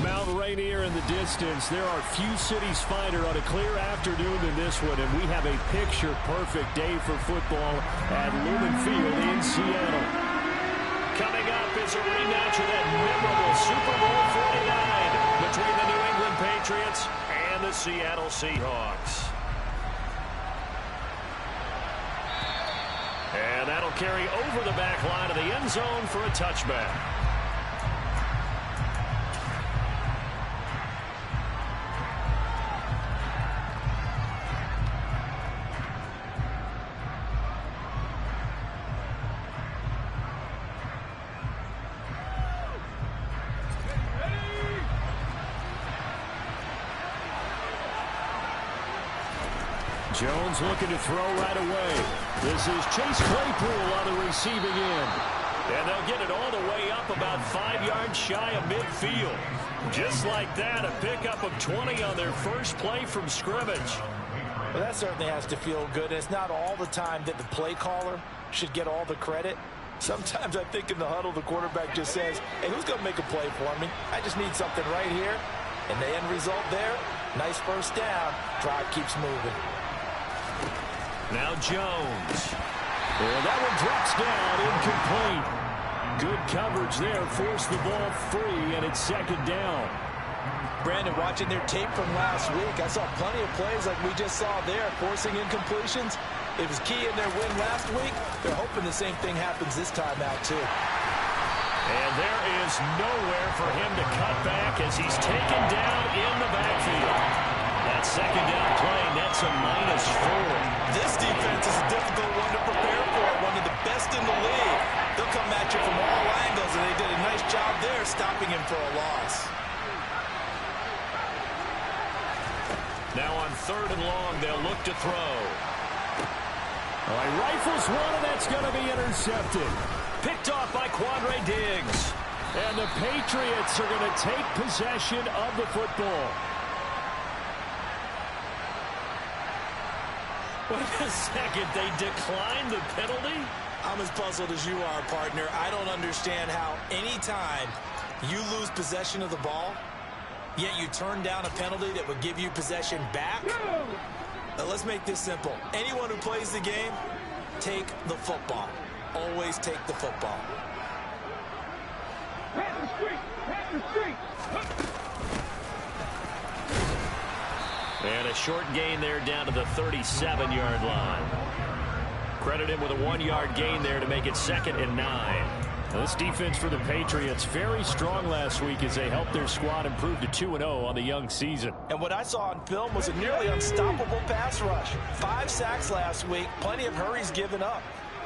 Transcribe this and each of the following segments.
Mount Rainier in the distance. There are few cities finer on a clear afternoon than this one, and we have a picture-perfect day for football at Lumen Field in Seattle. Coming up is a rematch of that memorable Super Bowl 49 between the New England Patriots and the Seattle Seahawks. And that'll carry over the back line of the end zone for a touchback. Jones looking to throw right away. This is Chase Claypool on the receiving end. And they'll get it all the way up about 5 yards shy of midfield. Just like that, a pickup of 20 on their first play from scrimmage. Well, that certainly has to feel good. It's not all the time that the play caller should get all the credit. Sometimes I think in the huddle, the quarterback just says, hey, who's going to make a play for me? I just need something right here. And the end result there, nice first down. Drive keeps moving. Now Jones. Well, that one drops down, incomplete. Good coverage there, forced the ball free, and it's second down. Brandon, watching their tape from last week, I saw plenty of plays like we just saw there, forcing incompletions. It was key in their win last week. They're hoping the same thing happens this time out, too. And there is nowhere for him to cut back as he's taken down in the backfield. That second down play nets a -4. This defense is a difficult one to prepare for, one of the best in the league. They'll come at you from all angles, and they did a nice job there stopping him for a loss. Now on 3rd and long, they'll look to throw. All right, rifles one, and that's going to be intercepted. Picked off by Quandre Diggs. And the Patriots are going to take possession of the football. Wait a second, they declined the penalty? I'm as puzzled as you are, partner. I don't understand how any time you lose possession of the ball, yet you turn down a penalty that would give you possession back. Now, let's make this simple. Anyone who plays the game, take the football. Always take the football. Pass the street! Pass the street! And a short gain there down to the 37-yard line. Credit him with a 1-yard gain there to make it 2nd and 9. This defense for the Patriots very strong last week as they helped their squad improve to 2-0 on the young season. And what I saw on film was a nearly unstoppable pass rush. 5 sacks last week, plenty of hurries given up.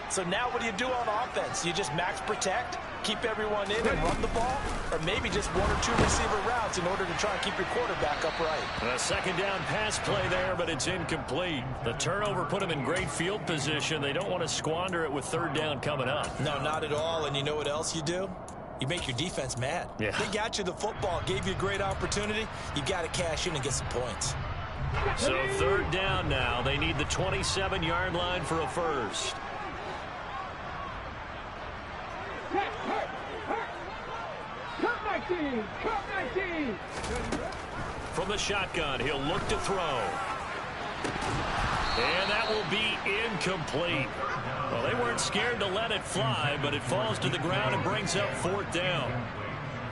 So now what do you do on offense? You just max protect, keep everyone in and run the ball, or maybe just 1 or 2 receiver routes in order to try and keep your quarterback upright. A second down pass play there, but it's incomplete. The turnover put them in great field position. They don't want to squander it with 3rd down coming up. No, not at all. And you know what else you do? You make your defense mad. Yeah. They got you the football, gave you a great opportunity. You got to cash in and get some points. So 3rd down now. They need the 27-yard line for a first. Cut 19! Cut 19! From the shotgun, he'll look to throw. And that will be incomplete. Well, they weren't scared to let it fly, but it falls to the ground and brings up 4th down.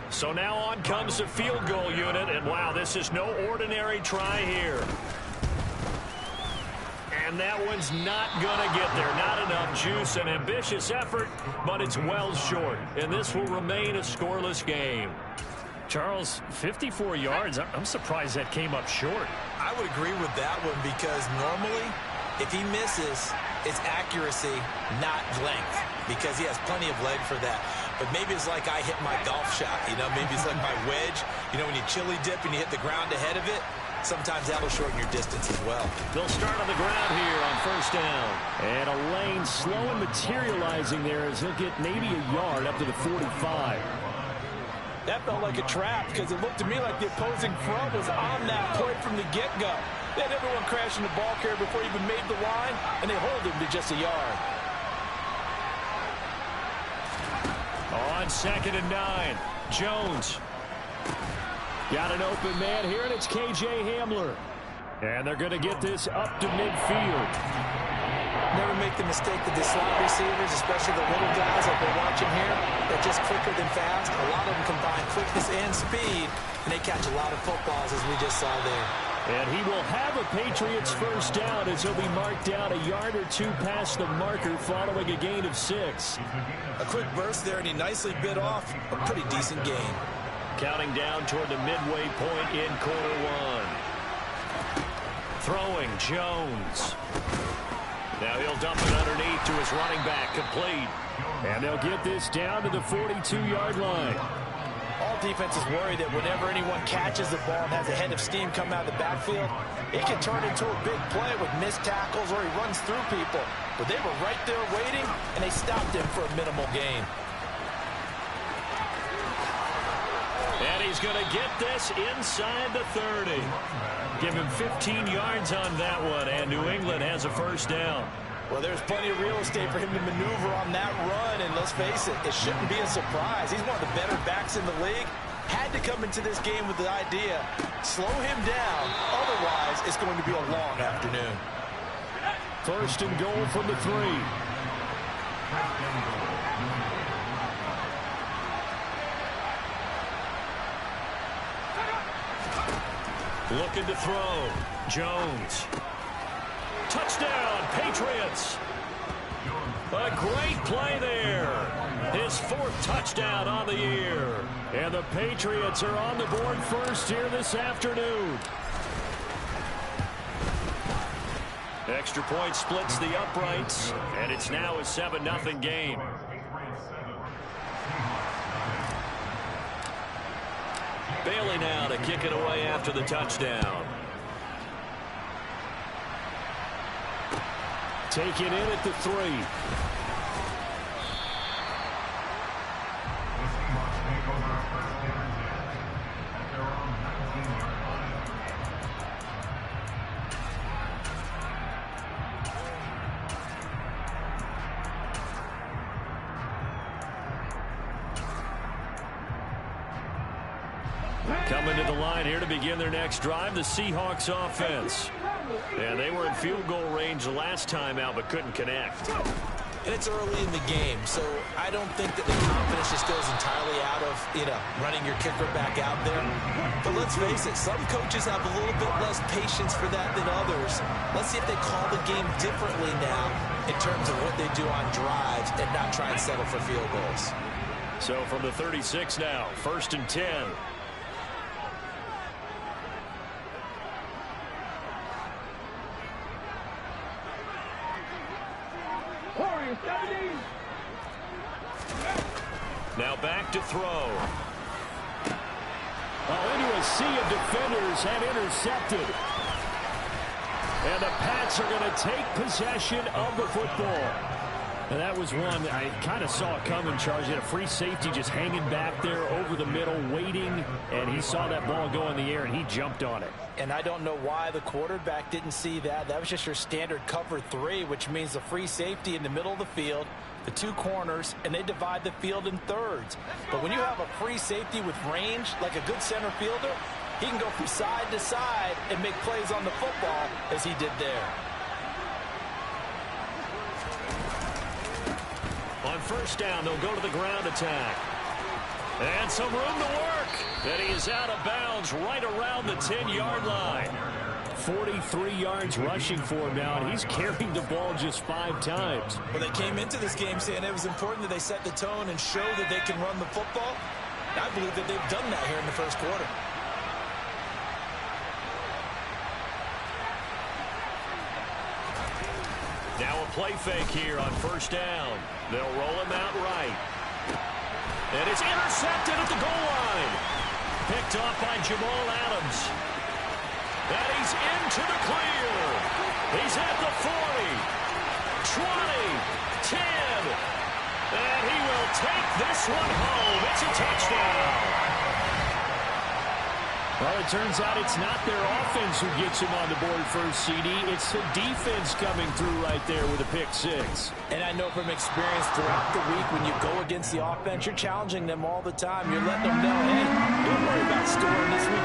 So now on comes the field goal unit, and wow, this is no ordinary try here. And that one's not going to get there. Not enough juice. An ambitious effort, but it's well short. And this will remain a scoreless game. Charles, 54 yards. I'm surprised that came up short. I would agree with that one because normally, if he misses, it's accuracy, not length, because he has plenty of leg for that. But maybe it's like I hit my golf shot. You know, maybe it's like my wedge. You know, when you chili dip and you hit the ground ahead of it, sometimes that'll shorten your distance as well. They'll start on the ground here on 1st down. And a lane slow and materializing there as he'll get maybe a yard up to the 45. That felt like a trap because it looked to me like the opposing front was on that play from the get-go. They had everyone crashing the ball carrier before he even made the line, and they hold him to just a yard. On 2nd and 9, Jones. Got an open man here, and it's K.J. Hamler. And they're going to get this up to midfield. Never make the mistake that the slot receivers, especially the little guys like we're watching here, they're just quicker than fast. A lot of them combine quickness and speed, and they catch a lot of footballs, as we just saw there. And he will have a Patriots first down as he'll be marked down a yard or two past the marker following a gain of 6. A quick burst there, and he nicely bit off a pretty decent gain. Counting down toward the midway point in quarter one. Throwing Jones. Now he'll dump it underneath to his running back, complete. And they'll get this down to the 42-yard line. All defenses worry that whenever anyone catches the ball and has a head of steam come out of the backfield, it can turn into a big play with missed tackles or he runs through people. But they were right there waiting, and they stopped him for a minimal gain. And he's going to get this inside the 30. Give him 15 yards on that one, and New England has a first down. Well, there's plenty of real estate for him to maneuver on that run, and let's face it, it shouldn't be a surprise. He's one of the better backs in the league. Had to come into this game with the idea, slow him down, otherwise it's going to be a long afternoon. First and goal from the 3. Looking to throw. Jones. Touchdown, Patriots. A great play there. His 4th touchdown on the year. And the Patriots are on the board first here this afternoon. Extra point splits the uprights, and it's now a 7-0 game. Bailey now to kick it away after the touchdown. Take it in at the 3. Coming to the line here to begin their next drive, the Seahawks offense. And they were in field goal range the last time out, but couldn't connect. And it's early in the game, so I don't think that the confidence just goes entirely out of, running your kicker back out there. But let's face it, some coaches have a little bit less patience for that than others. Let's see if they call the game differently now in terms of what they do on drives and not try and settle for field goals. So from the 36 now, 1st and 10. Now back to throw. Into a sea of defenders and intercepted. And the Pats are going to take possession of the football. And that was one I kind of saw it coming, Charles. He had a free safety just hanging back there over the middle, waiting, and he saw that ball go in the air, and he jumped on it. And I don't know why the quarterback didn't see that. That was just your standard cover 3, which means the free safety in the middle of the field, the 2 corners, and they divide the field in thirds. But when you have a free safety with range, like a good center fielder, he can go from side to side and make plays on the football as he did there. On first down, they'll go to the ground attack. And some room to work. And he is out of bounds right around the 10-yard line. 43 yards rushing for him now, and he's carried the ball just 5 times. Well, they came into this game saying it was important that they set the tone and show that they can run the football. I believe that they've done that here in the first quarter. Now a play fake here on first down. They'll roll him out right. And it's intercepted at the goal line. Picked off by Jamal Adams. And he's into the clear. He's at the 40, 20, 10. And he will take this one home. It's a touchdown. Well, it turns out it's not their offense who gets him on the board first, CD. It's the defense coming through right there with a pick 6. And I know from experience throughout the week, when you go against the offense, you're challenging them all the time. You're letting them know, hey, don't worry about scoring this week.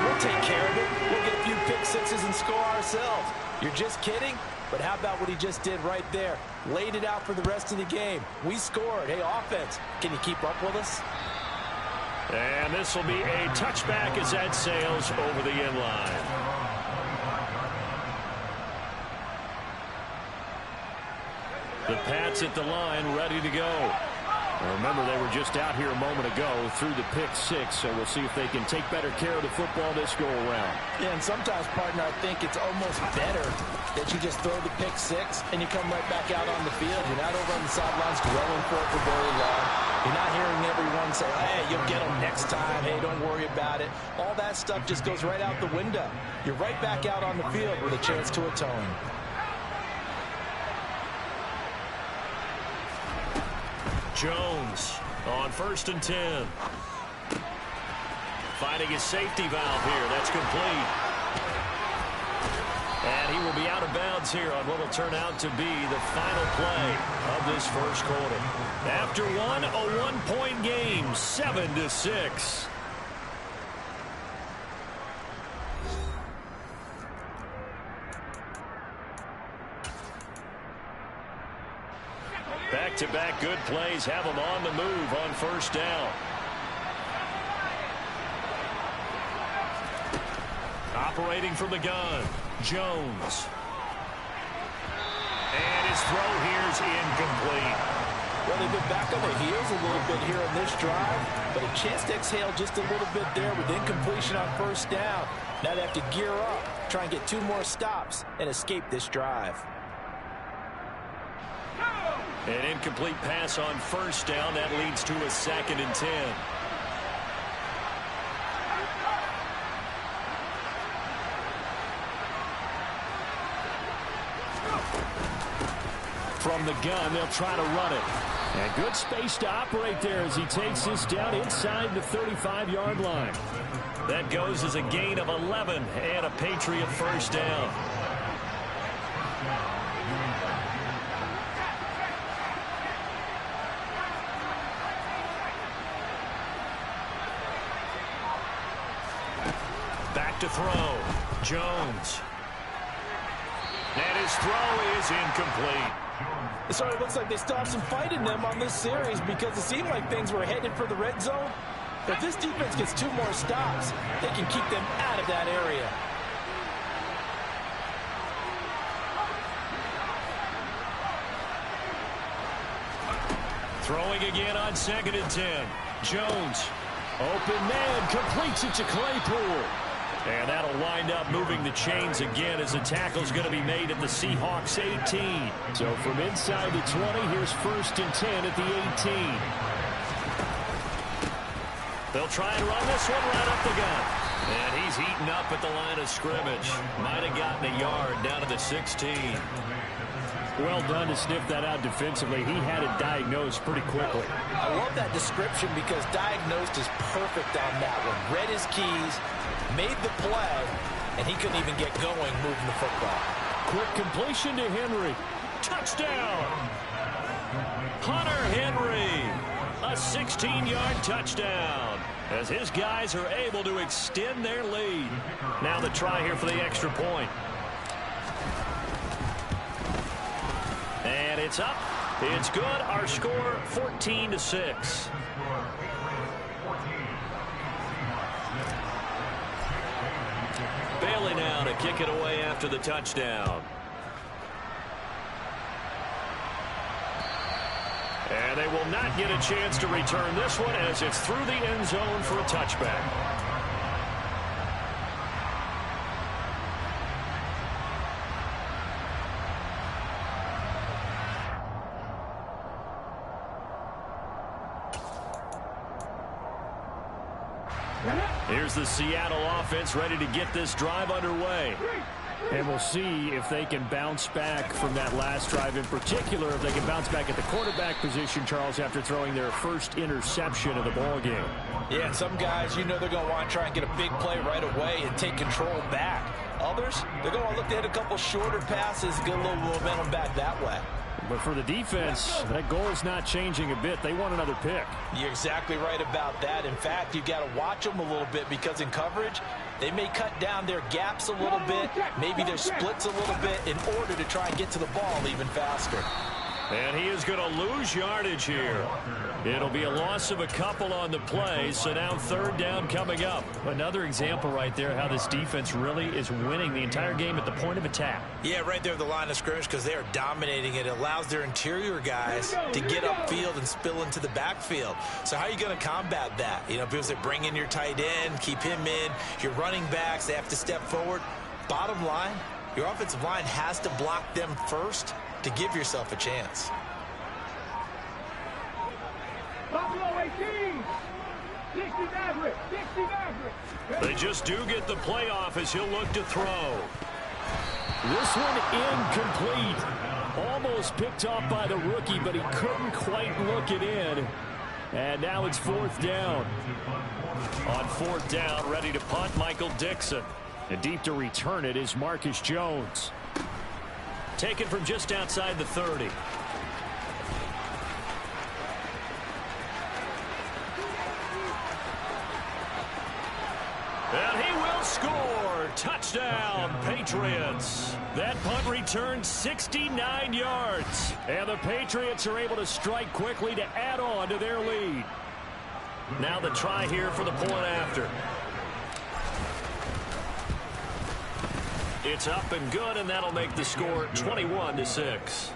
score ourselves. You're just kidding? But how about what he just did right there? Laid it out for the rest of the game. We scored. Hey, offense, can you keep up with us? And this will be a touchback as that sails over the end line. The Pats at the line, ready to go. Remember, they were just out here a moment ago through the pick six, so we'll see if they can take better care of the football this go-around. Yeah, and sometimes, partner, I think it's almost better that you just throw the pick six and you come right back out on the field. You're not over on the sidelines dwelling for it for very long. You're not hearing everyone say, hey, you'll get them next time. Hey, don't worry about it. All that stuff just goes right out the window. You're right back out on the field with a chance to atone. Jones on 1st and 10. Finding his safety valve here. That's complete. And he will be out of bounds here on what will turn out to be the final play of this first quarter. After one, a one-point game, 7-6. Back-to-back good plays have them on the move on 1st down. Operating from the gun, Jones. And his throw here is incomplete. Well, they've been back on their heels a little bit here on this drive, but a chance to exhale just a little bit there with incompletion on 1st down. Now they have to gear up, try and get 2 more stops, and escape this drive. An incomplete pass on 1st down. That leads to a 2nd and 10. From the gun, they'll try to run it. And good space to operate there as he takes this down inside the 35-yard line. That goes as a gain of 11 and a Patriot 1st down. Back to throw. Jones. And his throw is incomplete. So it looks like they stopped some fight in them on this series because it seemed like things were headed for the red zone. If this defense gets 2 more stops, they can keep them out of that area. Throwing again on 2nd and 10. Jones. Open man. Completes it to Claypool. And that'll wind up moving the chains again as the tackle's going to be made at the Seahawks 18. So from inside the 20, here's 1st and 10 at the 18. They'll try and run this one right up the gut. And he's eaten up at the line of scrimmage. Might have gotten a yard down to the 16. Well done to sniff that out defensively. He had it diagnosed pretty quickly. I love that description because diagnosed is perfect on that one. Read his keys, made the play, and he couldn't even get going moving the football. Quick completion to Henry. Touchdown! Hunter Henry. A 16-yard touchdown as his guys are able to extend their lead. Now the try here for the extra point. And it's up. It's good. Our score 14-6. Bailey now to kick it away after the touchdown. And they will not get a chance to return this one as it's through the end zone for a touchback. Here's the Seattle offense ready to get this drive underway. And we'll see if they can bounce back from that last drive, in particular if they can bounce back at the quarterback position, Charles, after throwing their first interception of the ball game. Yeah, some guys, you know they're going to want to try and get a big play right away and take control back. Others, they're going to look to hit a couple shorter passes, get a little momentum back that way. But for the defense, that goal's not changing a bit. They want another pick. You're exactly right about that. In fact, you got to watch them a little bit because in coverage, they may cut down their gaps a little bit, maybe their splits a little bit in order to try and get to the ball even faster. And he is going to lose yardage here. It'll be a loss of a couple on the play, so now third down coming up. Another example right there how this defense really is winning the entire game at the point of attack. Yeah, right there at the line of scrimmage because they are dominating it. It allows their interior guys to get upfield and spill into the backfield. So how are you going to combat that? You know, because they bring in your tight end, keep him in, your running backs, they have to step forward. Bottom line, your offensive line has to block them first to give yourself a chance. Buffalo 18. 60 Maverick. 60 Maverick. They just do get the playoff as he'll look to throw. This one incomplete. Almost picked off by the rookie, but he couldn't quite look it in. And now it's fourth down. On fourth down, ready to punt, Michael Dixon. And deep to return it is Marcus Jones. Taken from just outside the 30. And he will score. Touchdown, Patriots. That punt returned 69 yards. And the Patriots are able to strike quickly to add on to their lead. Now the try here for the point after. It's up and good, and that'll make the score 21-6.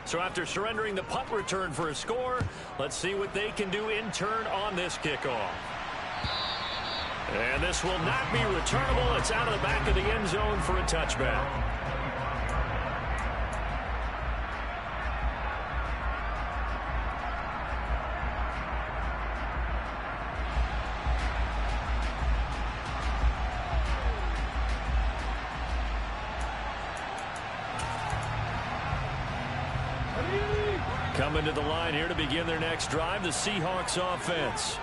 So after surrendering the punt return for a score, let's see what they can do in turn on this kickoff. And this will not be returnable. It's out of the back of the end zone for a touchback. Coming to the line here to begin their next drive, the Seahawks offense.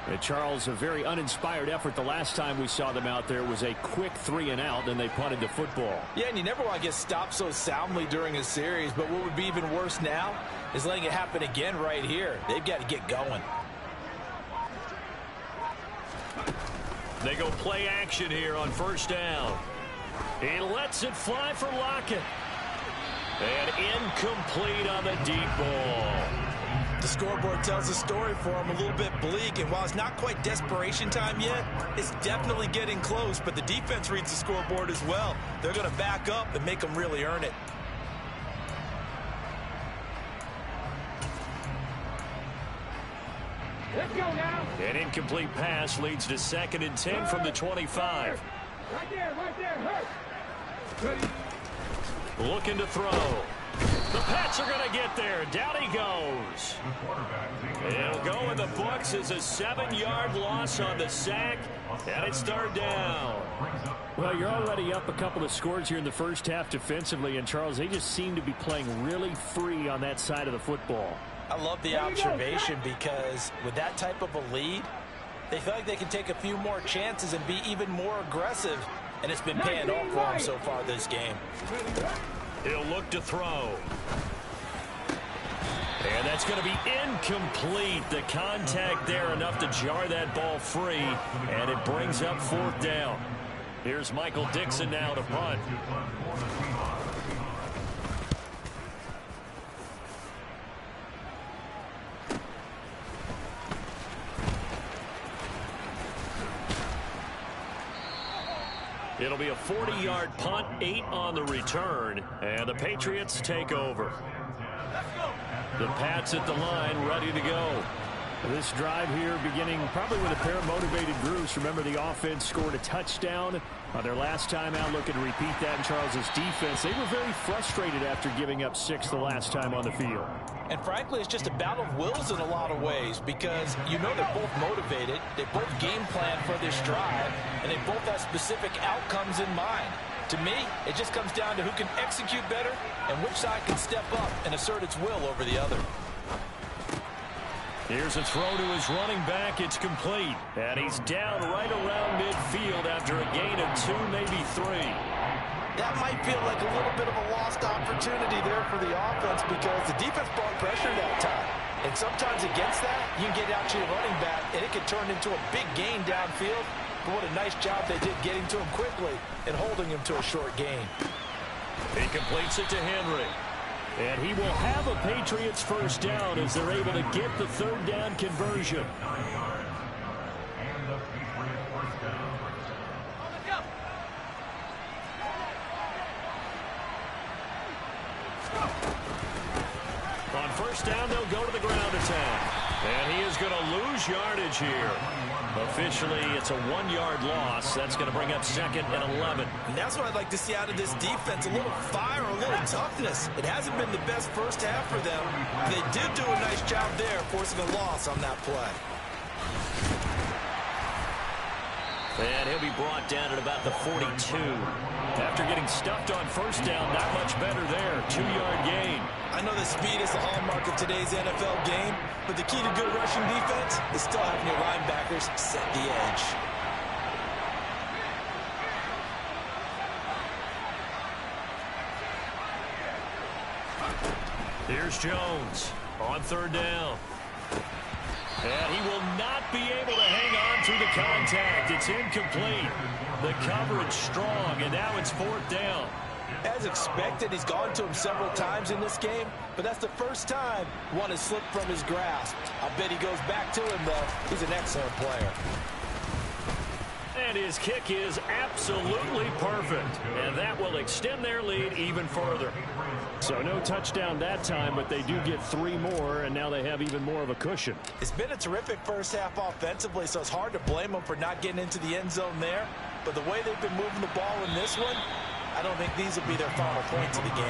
And Charles, a very uninspired effort the last time we saw them out there was a quick 3-and-out, and they punted the football. Yeah, and you never want to get stopped so soundly during a series, but what would be even worse now is letting it happen again right here. They've got to get going. They go play action here on first down. He lets it fly for Lockett. And incomplete on the deep ball. The scoreboard tells the story for him, a little bit bleak, and while it's not quite desperation time yet, it's definitely getting close, but the defense reads the scoreboard as well. They're going to back up and make them really earn it. Let's go now. An incomplete pass leads to 2nd and 10 from the 25. Right there, hurt. Ready. Looking to throw. The Pats are going to get there. Down he goes. It'll go in the books as a 7-yard loss on the sack, and it's third down. Well, you're already up a couple of scores here in the first half defensively, and Charles, they just seem to be playing really free on that side of the football. I love the observation because with that type of a lead, they feel like they can take a few more chances and be even more aggressive. And it's been paying off for him so far this game. He'll look to throw. And that's going to be incomplete. The contact there enough to jar that ball free. And it brings up fourth down. Here's Michael Dixon now to punt. It'll be a 40-yard punt, 8 on the return, and the Patriots take over. The Pats at the line, ready to go. This drive here beginning probably with a pair of motivated groups. Remember, the offense scored a touchdown on their last time out. Looking to repeat that in Charles's defense. They were very frustrated after giving up 6 the last time on the field. And frankly, it's just a battle of wills in a lot of ways because you know they're both motivated. They both game plan for this drive, and they both have specific outcomes in mind. To me, it just comes down to who can execute better and which side can step up and assert its will over the other. Here's a throw to his running back. It's complete. And he's down right around midfield after a gain of 2, maybe 3. That might feel like a little bit of a lost opportunity there for the offense because the defense brought pressure that time. And sometimes against that, you can get out to your running back, and it can turn into a big gain downfield. But what a nice job they did getting to him quickly and holding him to a short gain. He completes it to Henry. And he will have a Patriots first down as they're able to get the third down conversion. On first down, they'll go to the ground attack. And he is going to lose yardage here. Officially, it's a 1-yard loss. That's going to bring up 2nd and 11. And that's what I'd like to see out of this defense. A little fire, a little toughness. It hasn't been the best first half for them. They did do a nice job there, forcing a loss on that play. And he'll be brought down at about the 42. After getting stuffed on first down, not much better there. 2-yard gain. I know that speed is the hallmark of today's NFL game, but the key to good rushing defense is still having your linebackers set the edge. Here's Jones on third down. And he will not be able to hang on to the contact. It's incomplete. The coverage strong, and now it's 4th down. As expected, he's gone to him several times in this game, but that's the first time one has slipped from his grasp. I bet he goes back to him, though. He's an excellent player. And his kick is absolutely perfect. And that will extend their lead even further. So no touchdown that time, but they do get 3 more, and now they have even more of a cushion. It's been a terrific first half offensively, so it's hard to blame them for not getting into the end zone there. But the way they've been moving the ball in this one, I don't think these will be their final points of the game.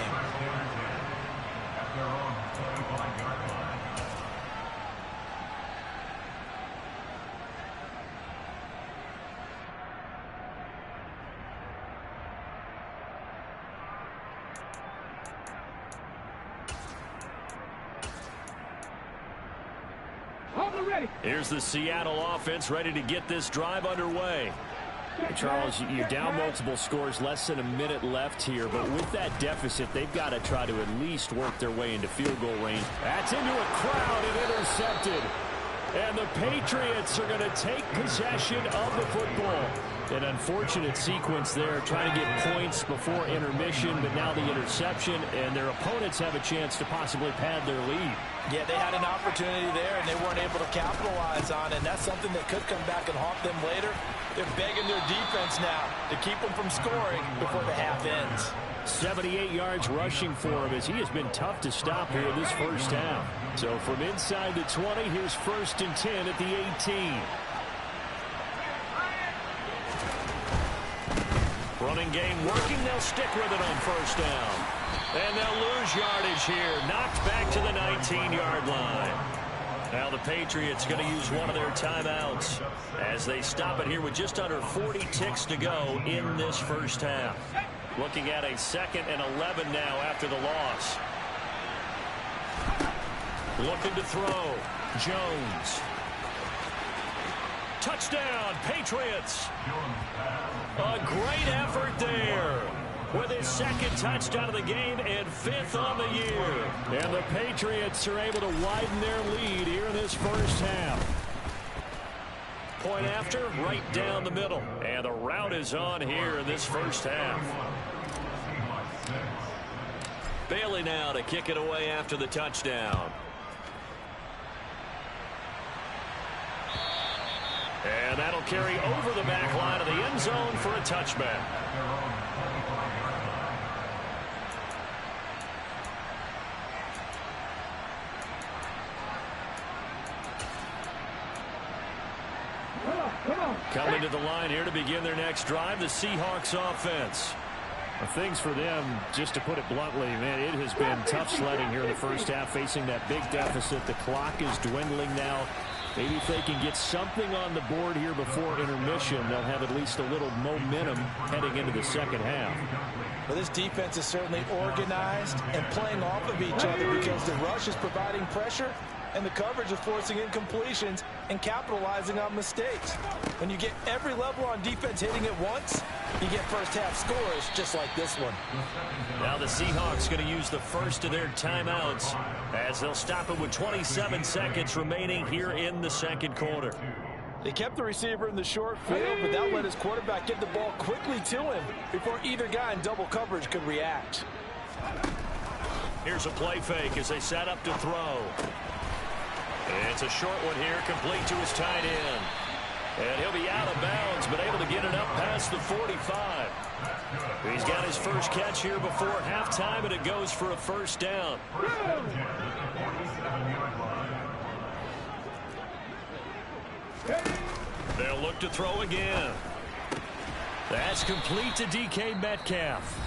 Here's the Seattle offense ready to get this drive underway. Charles, you're down multiple scores, less than a minute left here, but with that deficit, they've got to try to at least work their way into field goal range. That's into a crowd and intercepted. And the Patriots are going to take possession of the football. An unfortunate sequence there, trying to get points before intermission, but now the interception, and their opponents have a chance to possibly pad their lead. Yeah, they had an opportunity there, and they weren't able to capitalize on it, and that's something that could come back and haunt them later. They're begging their defense now to keep them from scoring before the half ends. 78 yards rushing for him as he has been tough to stop here in this first half. So from inside the 20, here's 1st and 10 at the 18. Running game working. They'll stick with it on first down. And they'll lose yardage here. Knocked back to the 19-yard line. Now the Patriots going to use one of their timeouts as they stop it here with just under 40 ticks to go in this first half. Looking at a 2nd and 11 now after the loss. Looking to throw. Jones. Touchdown, Patriots. A great effort there with his 2nd touchdown of the game and 5th on the year. And the Patriots are able to widen their lead here in this first half. Point after, right down the middle. And the route is on here in this first half. Bailey now to kick it away after the touchdown. And that'll carry over the back line of the end zone for a touchback. Coming to the line here to begin their next drive, the Seahawks offense. Things for them, just to put it bluntly, man, it has been tough sledding here in the first half, facing that big deficit. The clock is dwindling now. Maybe if they can get something on the board here before intermission, they'll have at least a little momentum heading into the second half. Well, this defense is certainly organized and playing off of each other because the rush is providing pressure And the coverage is forcing incompletions and capitalizing on mistakes. When you get every level on defense hitting it once, you get first-half scores just like this one. Now the Seahawks going to use the first of their timeouts as they'll stop it with 27 seconds remaining here in the second quarter. They kept the receiver in the short field, but that let his quarterback get the ball quickly to him before either guy in double coverage could react. Here's a play fake as they set up to throw. It's a short one here, complete to his tight end. And he'll be out of bounds, but able to get it up past the 45. He's got his first catch here before halftime, and it goes for a first down. They'll look to throw again. That's complete to DK Metcalf.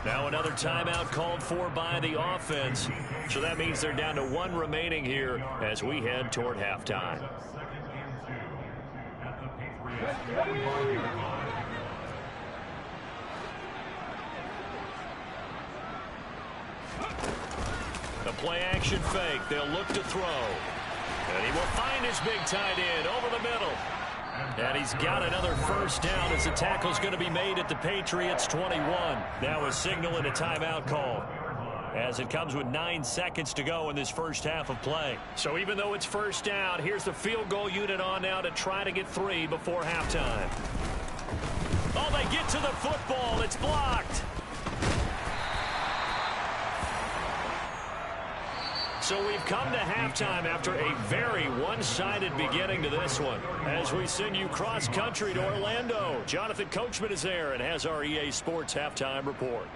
Now another timeout called for by the offense. So that means they're down to one remaining here as we head toward halftime. The play action fake. They'll look to throw. And he will find his big tight end over the middle. And he's got another first down as the tackle's going to be made at the Patriots 21. Now a signal and a timeout call as it comes with 9 seconds to go in this first half of play. So even though it's first down, here's the field goal unit on now to try to get 3 before halftime. Oh, they get to the football. It's blocked. So we've come to halftime after a very one-sided beginning to this one. As we send you cross-country to Orlando, Jonathan Coachman is there and has our EA Sports halftime report.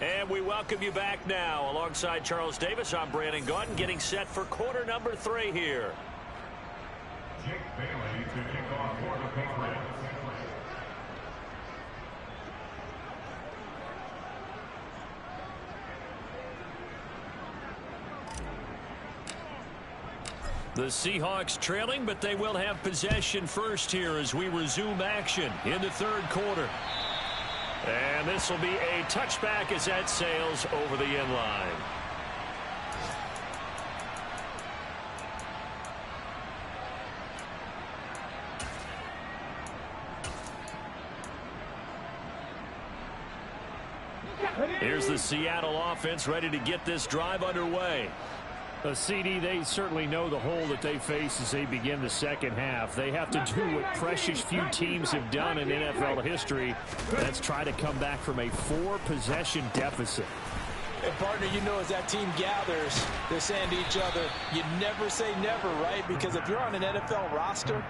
And we welcome you back now. Alongside Charles Davis, I'm Brandon Gaudin, getting set for quarter number 3 here. Jake Bailey to kick off for the Patriots. The Seahawks trailing, but they will have possession first here as we resume action in the third quarter. And this will be a touchback as that sails over the end line. Here's the Seattle offense ready to get this drive underway. CD, they certainly know the hole that they face as they begin the second half. They have to do what precious few teams have done in NFL history. That's try to come back from a 4-possession deficit. And partner, you know, as that team gathers, they're saying to each other, you never say never, right? Because if you're on an NFL roster,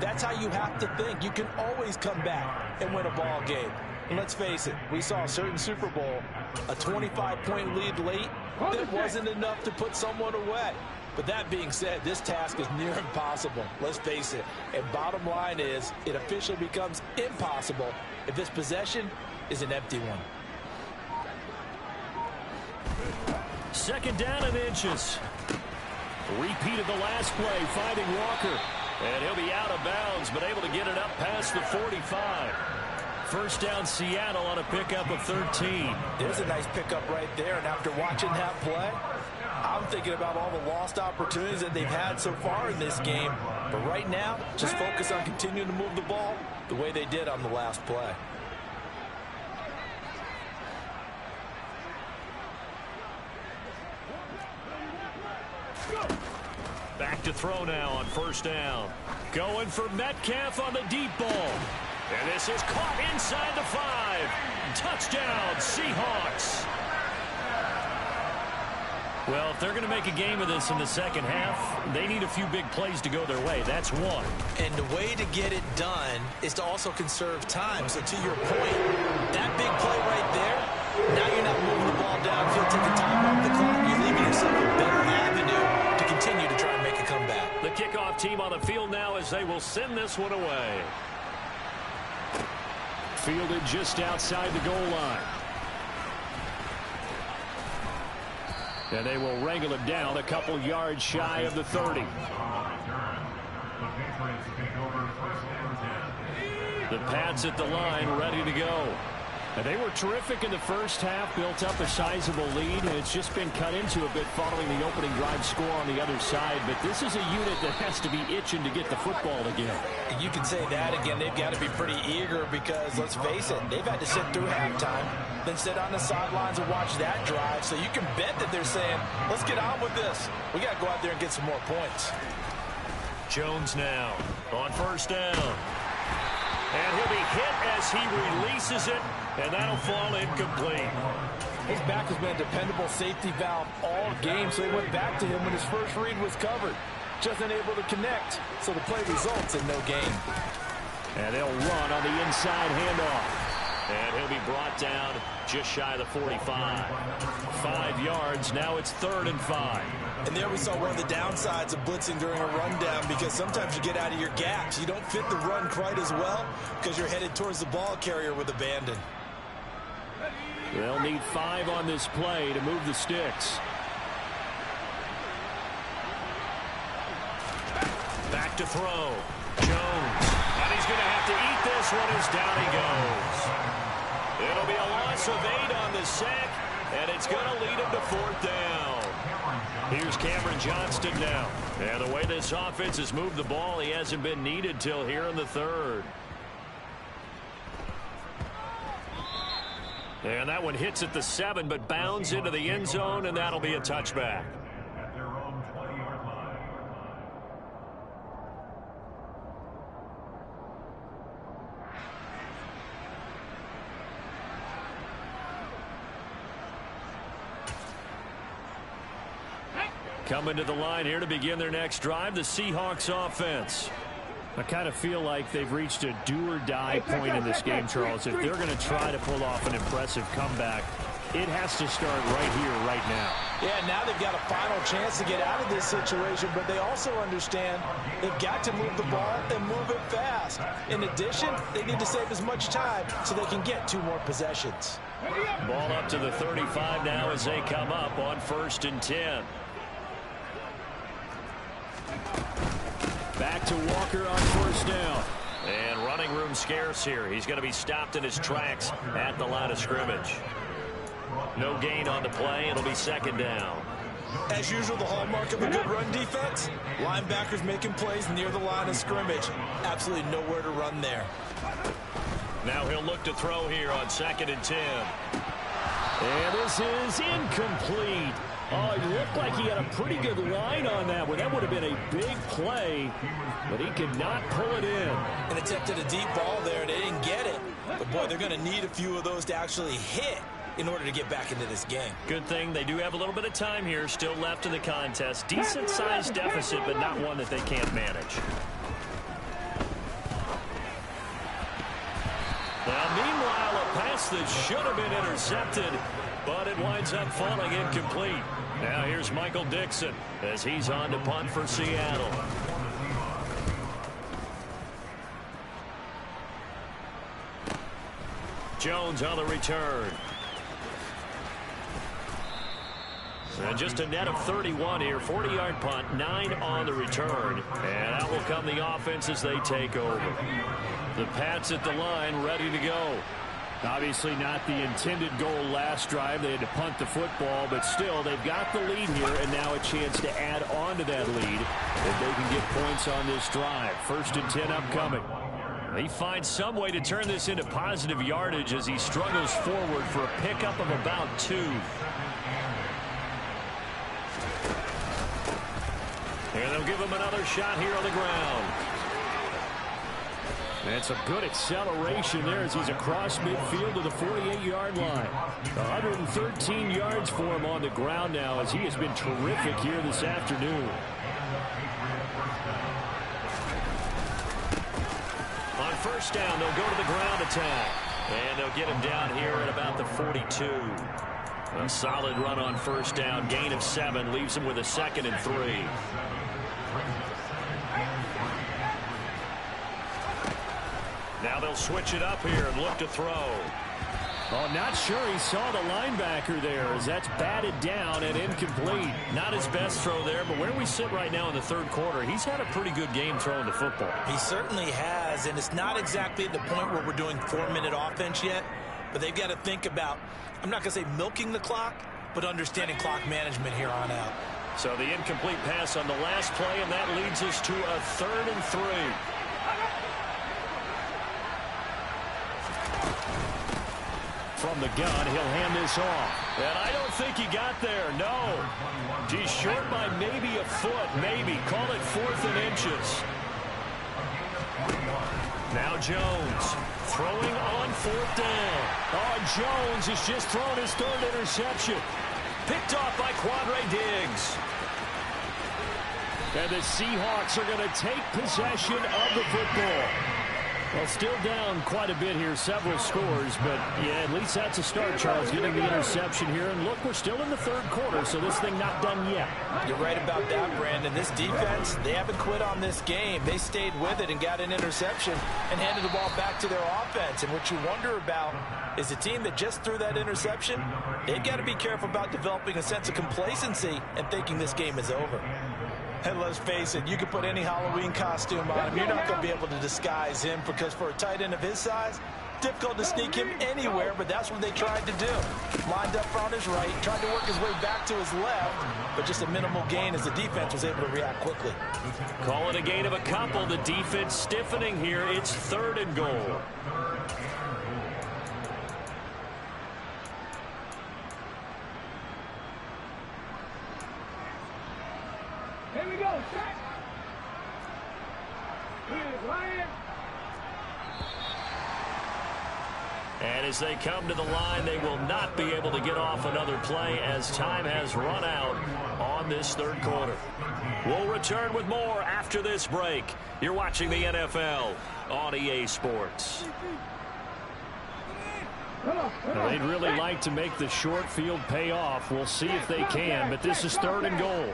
that's how you have to think. You can always come back and win a ball game. And let's face it, we saw a certain Super Bowl, a 25-point lead late, that wasn't enough to put someone away. But that being said, this task is near impossible. Let's face it. And bottom line is, it officially becomes impossible if this possession is an empty one. Second down and inches. Repeat of the last play, finding Walker. And he'll be out of bounds, but able to get it up past the 45. First down Seattle on a pickup of 13. There's a nice pickup right there, and after watching that play, I'm thinking about all the lost opportunities that they've had so far in this game. But right now, just focus on continuing to move the ball the way they did on the last play. Back to throw now on first down. Going for Metcalf on the deep ball. And this is caught inside the 5. Touchdown, Seahawks. Well, if they're going to make a game of this in the second half, they need a few big plays to go their way. That's one. And the way to get it done is to also conserve time. So to your point, that big play right there, now you're not moving the ball downfield, taking time off the clock. You're leaving yourself a better avenue to continue to try and make a comeback. The kickoff team on the field now as they will send this one away. Fielded just outside the goal line. And they will wrangle it down a couple yards shy of the 30. The Patriots take over first and 10. The Pats at the line, ready to go. And they were terrific in the first half, built up a sizable lead, and it's just been cut into a bit following the opening drive score on the other side. But this is a unit that has to be itching to get the football again. You can say that again. They've got to be pretty eager because, let's face it, they've had to sit through halftime, then sit on the sidelines and watch that drive. So you can bet that they're saying, let's get on with this. We got to go out there and get some more points. Jones now on first down. And he'll be hit as he releases it, and that'll fall incomplete. His back has been a dependable safety valve all game, so he went back to him when his first read was covered. Just unable to connect, so the play results in no gain. And they'll run on the inside handoff. And he'll be brought down just shy of the 45. 5 yards, now it's 3rd and 5. And there we saw one of the downsides of blitzing during a rundown, because sometimes you get out of your gaps. You don't fit the run quite as well because you're headed towards the ball carrier with abandon. They'll need 5 on this play to move the sticks. Back to throw. Jones. And he's going to have to eat this one as down he goes. It'll be a loss of 8 on the sack, and it's going to lead him to 4th down. Here's Cameron Johnston now. And the way this offense has moved the ball, he hasn't been needed till here in the 3rd. And that one hits at the 7, but bounds into the end zone, and that'll be a touchback. At their own 20-yard line. Coming to the line here to begin their next drive, the Seahawks offense. I kind of feel like they've reached a do-or-die point in this game, Charles. If they're going to try to pull off an impressive comeback, it has to start right here, right now. Yeah, now they've got a final chance to get out of this situation, but they also understand they've got to move the ball and move it fast. In addition, they need to save as much time so they can get 2 more possessions. Ball up to the 35 now as they come up on 1st and 10. Back to Walker on 1st down. And running room scarce here. He's going to be stopped in his tracks at the line of scrimmage. No gain on the play. It'll be 2nd down. As usual, the hallmark of a good run defense, linebackers making plays near the line of scrimmage. Absolutely nowhere to run there. Now he'll look to throw here on 2nd and 10. And this is incomplete. Oh, it looked like he had a pretty good line on that one. That would have been a big play, but he could not pull it in. An attempt at a deep ball there. They didn't get it. But, boy, they're going to need a few of those to actually hit in order to get back into this game. Good thing they do have a little bit of time here still left in the contest. Decent-sized deficit, but not one that they can't manage. Now, meanwhile, a pass that should have been intercepted, but it winds up falling incomplete. Now here's Michael Dixon as he's on to punt for Seattle. Jones on the return. And just a net of 31 here. 40-yard punt, 9 on the return. And out will come the offense as they take over. The Pats at the line, ready to go. Obviously not the intended goal last drive. They had to punt the football, but still, they've got the lead here, and now a chance to add on to that lead if they can get points on this drive. 1st and 10 upcoming. He finds some way to turn this into positive yardage as he struggles forward for a pickup of about 2. And they'll give him another shot here on the ground. And some good acceleration there as he's across midfield to the 48-yard line. 113 yards for him on the ground now as he has been terrific here this afternoon. On 1st down, they'll go to the ground attack. And they'll get him down here at about the 42. A solid run on 1st down. Gain of 7 leaves him with a 2nd and 3. Now they'll switch it up here and look to throw. Oh, not sure he saw the linebacker there as that's batted down and incomplete. Not his best throw there, but where we sit right now in the third quarter, he's had a pretty good game throwing the football. He certainly has, and it's not exactly at the point where we're doing 4-minute offense yet, but they've got to think about, I'm not going to say milking the clock, but understanding clock management here on out. So the incomplete pass on the last play, and that leads us to a 3rd and 3. From the gun, he'll hand this off. And I don't think he got there. No. He's short by maybe a foot. Maybe. Call it 4th and inches. Now Jones throwing on 4th down. Oh, Jones has just thrown his 3rd interception. Picked off by Quandre Diggs. And the Seahawks are going to take possession of the football. Well, still down quite a bit here, several scores, but yeah, at least that's a start, Charles, getting the interception here. And look, we're still in the third quarter, so this thing not done yet. You're right about that, Brandon. This defense, they haven't quit on this game. They stayed with it and got an interception and handed the ball back to their offense. And what you wonder about is the team that just threw that interception, they've got to be careful about developing a sense of complacency and thinking this game is over. And let's face it, you can put any Halloween costume on him. You're not going to be able to disguise him because for a tight end of his size, difficult to sneak him anywhere, but that's what they tried to do. Lined up on his right, tried to work his way back to his left, but just a minimal gain as the defense was able to react quickly. Call it a gain of a couple. The defense stiffening here. It's 3rd and goal. Here we go, set. Here's Ryan. And as they come to the line, they will not be able to get off another play as time has run out on this third quarter. We'll return with more after this break. You're watching the NFL on EA Sports. Well, they'd really like to make the short field pay off. We'll see if they can, but this is 3rd and goal.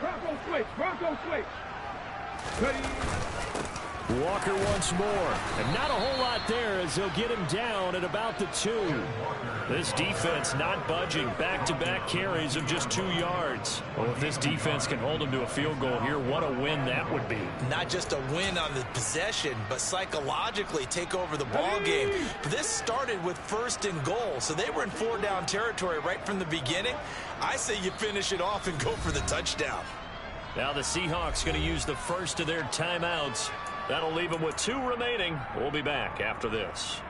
Bronco switch, Bronco switch. Ready. Walker once more. And not a whole lot there as they'll get him down at about the 2. This defense not budging. Back-to-back carries of just 2 yards. Well, if this defense can hold them to a field goal here, what a win that would be. Not just a win on the possession, but psychologically take over the ball game. But this started with 1st and goal, so they were in 4-down territory right from the beginning. I say you finish it off and go for the touchdown. Now the Seahawks going to use the first of their timeouts. That'll leave them with 2 remaining. We'll be back after this.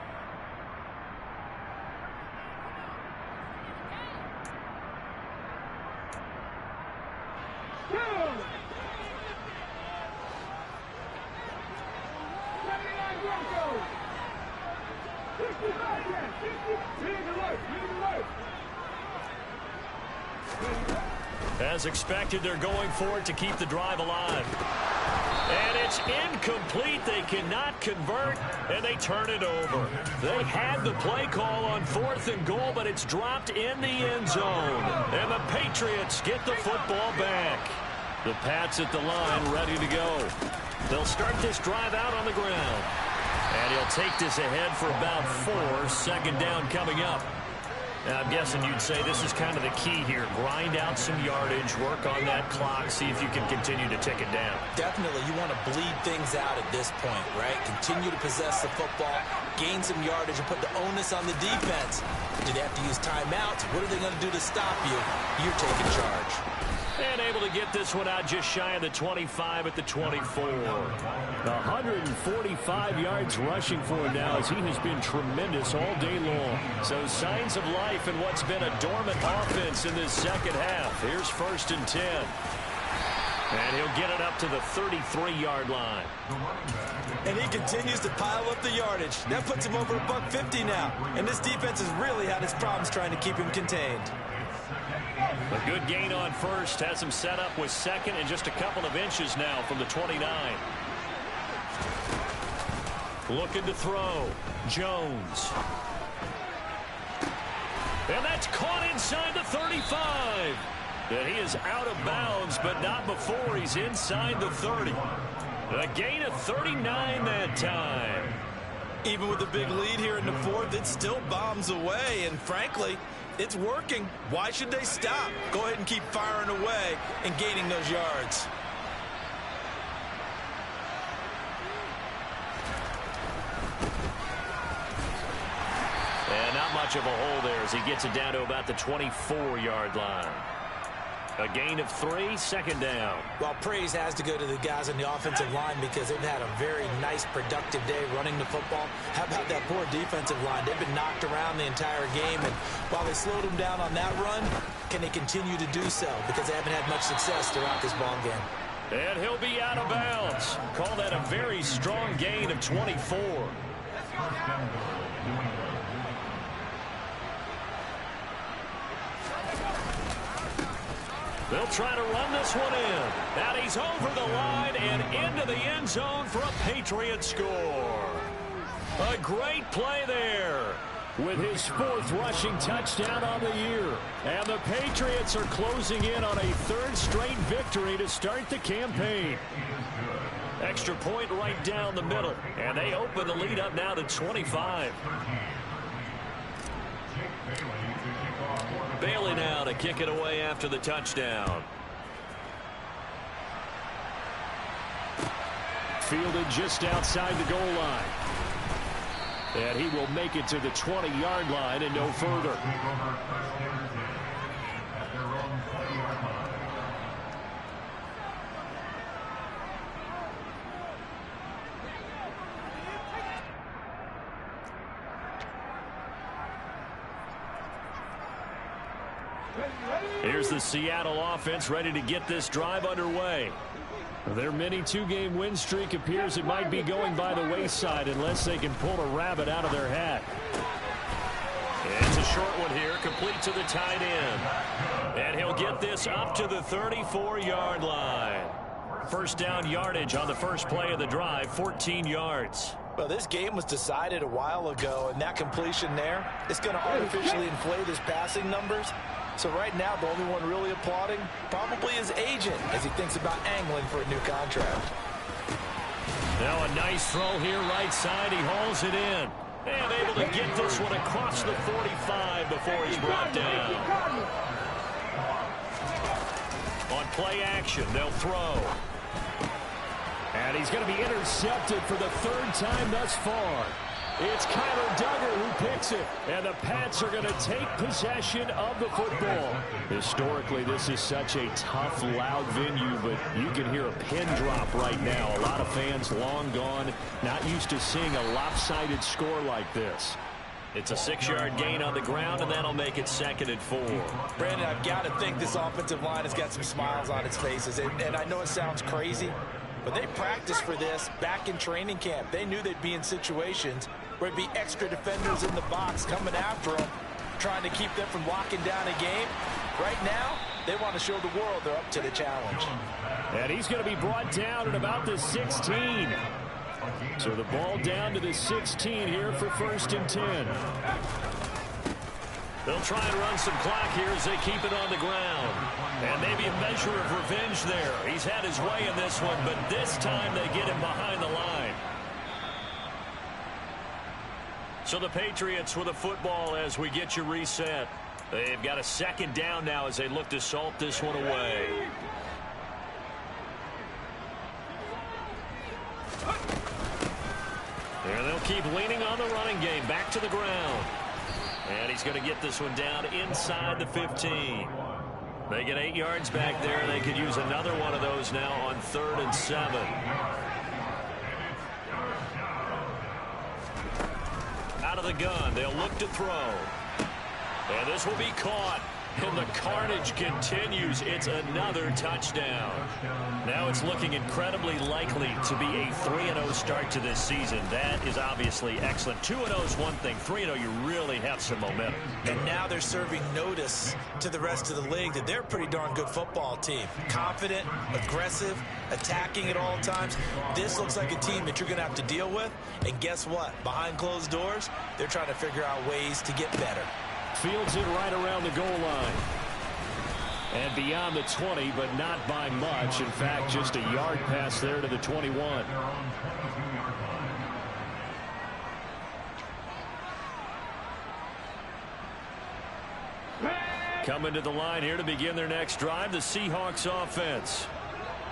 As expected, they're going for it to keep the drive alive. And it's incomplete. They cannot convert, and they turn it over. They had the play call on 4th and goal, but it's dropped in the end zone. And the Patriots get the football back. The Pats at the line ready to go. They'll start this drive out on the ground. And he'll take this ahead for about 4. 2nd down coming up. Now, I'm guessing you'd say this is kind of the key here. Grind out some yardage, work on that clock, see if you can continue to tick it down. Definitely, you want to bleed things out at this point, right? Continue to possess the football, gain some yardage, and put the onus on the defense. Do they have to use timeouts? What are they going to do to stop you? You're taking charge. And able to get this one out just shy of the 25 at the 24. 145 yards rushing for him now as he has been tremendous all day long. So signs of life in what's been a dormant offense in this second half. Here's 1st and 10. And he'll get it up to the 33-yard line. And he continues to pile up the yardage. That puts him over $150 now. And this defense has really had its problems trying to keep him contained. A good gain on 1st has him set up with 2nd and just a couple of inches now from the 29. Looking to throw. Jones. And that's caught inside the 35. And he is out of bounds, but not before he's inside the 30. A gain of 39 that time. Even with a big lead here in the fourth, it still bombs away, and frankly, it's working. Why should they stop? Go ahead and keep firing away and gaining those yards. And not much of a hole there as he gets it down to about the 24-yard line. A gain of 3, second down. Well, praise has to go to the guys on the offensive line because they've had a very nice, productive day running the football. How about that poor defensive line? They've been knocked around the entire game, and while they slowed them down on that run, can they continue to do so? Because they haven't had much success throughout this ball game. And he'll be out of bounds. Call that a very strong gain of 24. They'll try to run this one in. And he's over the line and into the end zone for a Patriot score. A great play there with his 4th rushing touchdown on the year. And the Patriots are closing in on a 3rd straight victory to start the campaign. Extra point right down the middle. And they open the lead up now to 25. Bailey now to kick it away after the touchdown. Fielded just outside the goal line. And he will make it to the 20-yard line and no further. Here's the Seattle offense ready to get this drive underway. Their mini 2-game win streak appears it might be going by the wayside unless they can pull a rabbit out of their hat. It's a short one here, complete to the tight end. And he'll get this up to the 34-yard line. First down yardage on the first play of the drive, 14 yards. Well, this game was decided a while ago, and that completion there is going to artificially inflate his passing numbers. So right now, the only one really applauding probably his agent as he thinks about angling for a new contract. Now a nice throw here right side. He hauls it in. And able to get this one across the 45 before he's brought down. On play action, they'll throw. And he's going to be intercepted for the 3rd time thus far. It's Kyler Duggar who picks it, and the Pats are going to take possession of the football. Historically, this is such a tough, loud venue, but you can hear a pin drop right now. A lot of fans long gone, not used to seeing a lopsided score like this. It's a 6-yard gain on the ground, and that'll make it 2nd and 4. Brandon, I've got to think this offensive line has got some smiles on its faces, and I know it sounds crazy, but they practiced for this back in training camp. They knew they'd be in situations where it'd be extra defenders in the box coming after them, trying to keep them from locking down a game. Right now, they want to show the world they're up to the challenge. And he's going to be brought down at about the 16. So the ball down to the 16 here for 1st and 10. They'll try and run some clock here as they keep it on the ground. And maybe a measure of revenge there. He's had his way in this one, but this time they get him behind the line. So the Patriots with a football as we get you reset. They've got a 2nd down now as they look to salt this one away. And they'll keep leaning on the running game. Back to the ground. And he's going to get this one down inside the 15. They get 8 yards back there. They could use another one of those now on 3rd and 7. Out of the gun, they'll look to throw. And this will be caught. And the carnage continues. It's another touchdown. Now it's looking incredibly likely to be a 3-0 start to this season. That is obviously excellent. 2-0 is one thing. 3-0, you really have some momentum. And now they're serving notice to the rest of the league that they're a pretty darn good football team. Confident, aggressive, attacking at all times. This looks like a team that you're going to have to deal with. And guess what? Behind closed doors, they're trying to figure out ways to get better. Fields it right around the goal line. And beyond the 20, but not by much. In fact, just a yard pass there to the 21. Coming to the line here to begin their next drive, the Seahawks offense.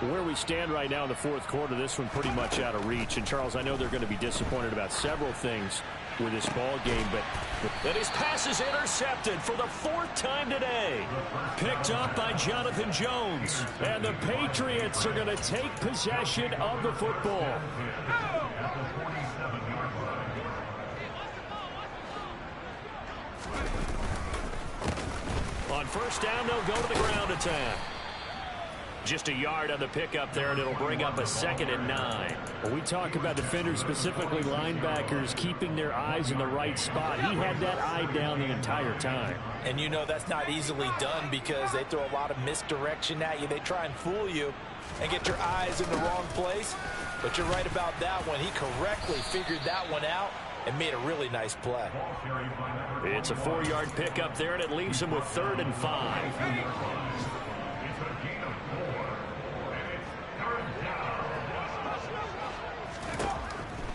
Where we stand right now in the fourth quarter, this one pretty much out of reach. And, Charles, I know they're going to be disappointed about several things with this ball game, but his pass is intercepted for the fourth time today. Picked up by Jonathan Jones. And the Patriots are going to take possession of the football. On first down, they'll go to the ground attack. Just a yard on the pickup there, and it'll bring up a 2nd and 9. When we talk about defenders, specifically linebackers, keeping their eyes in the right spot, he had that eye down the entire time. And you know that's not easily done because they throw a lot of misdirection at you. They try and fool you and get your eyes in the wrong place. But you're right about that one. He correctly figured that one out and made a really nice play. It's a 4-yard pickup there, and it leaves him with 3rd and 5.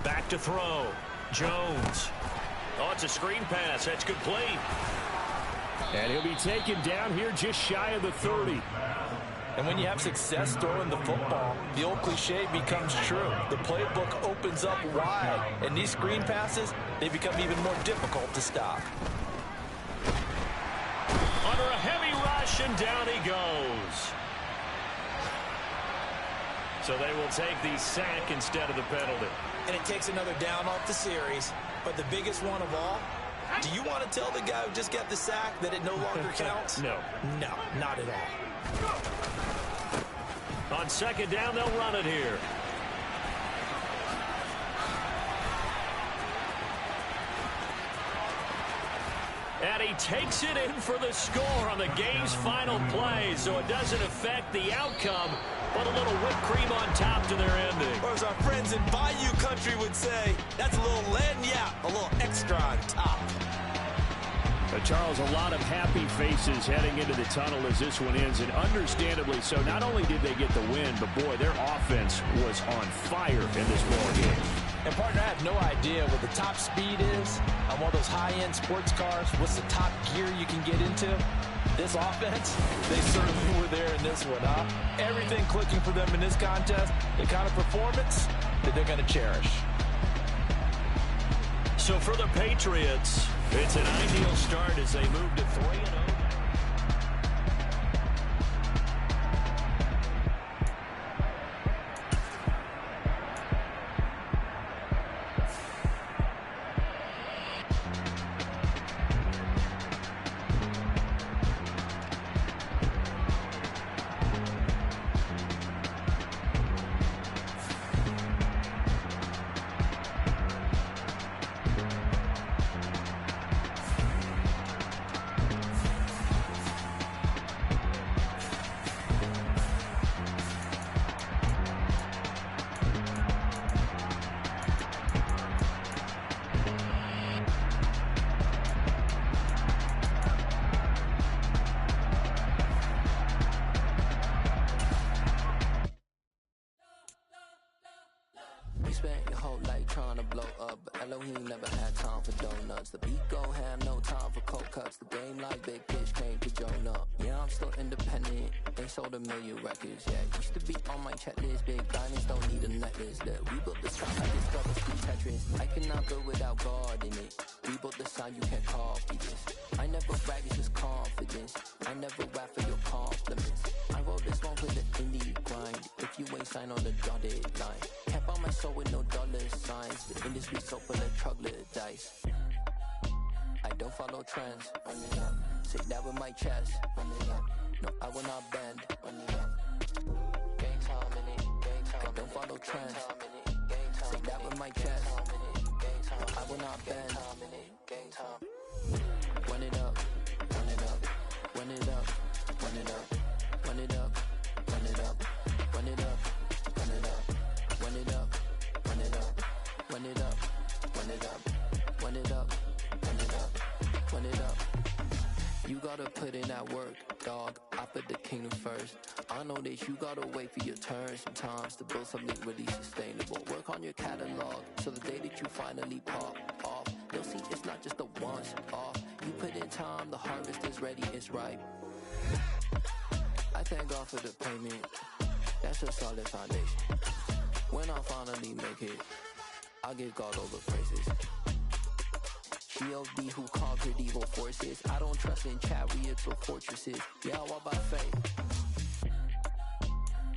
Back to throw. Jones. Oh, it's a screen pass. That's complete. And he'll be taken down here just shy of the 30. And when you have success throwing the football, the old cliche becomes true. The playbook opens up wide, and these screen passes, they become even more difficult to stop. Under a heavy rush, and down he goes. So they will take the sack instead of the penalty. And it takes another down off the series. But the biggest one of all, do you want to tell the guy who just got the sack that it no longer counts? No. No, not at all. On 2nd down, they'll run it here. And he takes it in for the score on the game's final play, so it doesn't affect the outcome, but a little whipped cream on top to their ending. Or as our friends in Bayou Country would say, that's a little lagniappe, a little extra on top. Charles, a lot of happy faces heading into the tunnel as this one ends, and understandably so. Not only did they get the win, but, boy, their offense was on fire in this ball game. And, partner, I have no idea what the top speed is on one of those high-end sports cars. What's the top gear you can get into? This offense, they certainly were there in this one, huh? Everything clicking for them in this contest, the kind of performance that they're going to cherish. So for the Patriots, it's an ideal start as they move to 3-0. Spent your whole life trying to blow up, but Elohim never had time for donuts. The beat go ham, no time for cold cuts. The game like Big Fish came to join up. Yeah, I'm still independent, they sold 1 million records. Yeah, used to be on my checklist. Big diamonds don't need a necklace. Look, we built the sound, I discovered street Tetris. I cannot build without God in it. We built the sound, you can't copy this. I never brag, it's just confidence. I never rap for your compliments. I wrote this one for the indie grind. If you ain't signed on the dotted line, can't buy my soul with no dollar signs. The industry so full of troglodytes. I don't follow trends. Run it up. Say that with my chest. Run it up. No, I will not bend. Run it up. Gang time in it. Gang time. I don't follow trends. Say that with my chest. No, I will not bend. Gang time. Run it up. Run it up. Run it up. Run it up. Run it up. Run it up. Run it up. Run it up. Run it up. Run it up. Run it up. Run it up. Run it up. Run it up. Run it up. You gotta put in that work, dog. I put the kingdom first. I know that you gotta wait for your turn sometimes to build something really sustainable. Work on your catalog so the day that you finally pop off, they'll see it's not just a once off. You put in time, the harvest is ready, it's ripe. I thank God for the payment, that's a solid foundation. When I finally make it, I give God all the praises. G.O.D. who conquered evil forces. I don't trust in chariots or fortresses. Yeah, I walk by faith.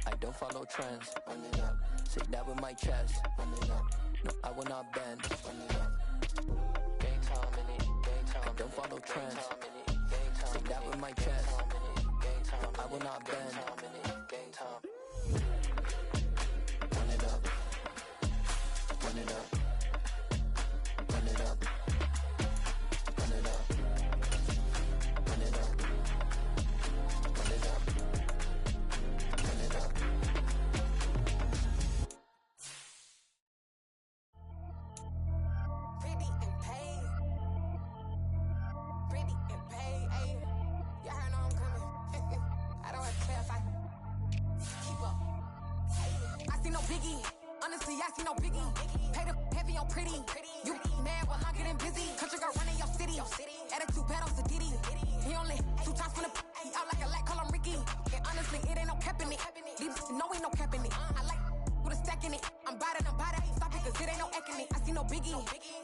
I don't follow trends. Run it up. Say that with my chest. Run it up. No, I will not bend. Run it up. Gang time in it. Gang time. I don't follow trends. Say that with my chest. I will not bend. Gang time. Run it up. Run it up. Run it up. Run it up. Run it up. Run it up. Run it up. Pretty and paid. Pretty and paid. Ayy. Y'all heard I'm coming. I don't have to clarify. Keep up. I see no biggie. Honestly, I see no biggie. Pay the heavy on pretty. You mad while I'm getting busy. Country girl running your city. Attitude bad on Diddy. He only 2 times from the he out like a light, call him Ricky. And honestly, it ain't no cap in it. These no ain't no cap in it. I like with a stack in it. I'm bad it. Stop it, cause it ain't no eck in it. I see no biggie.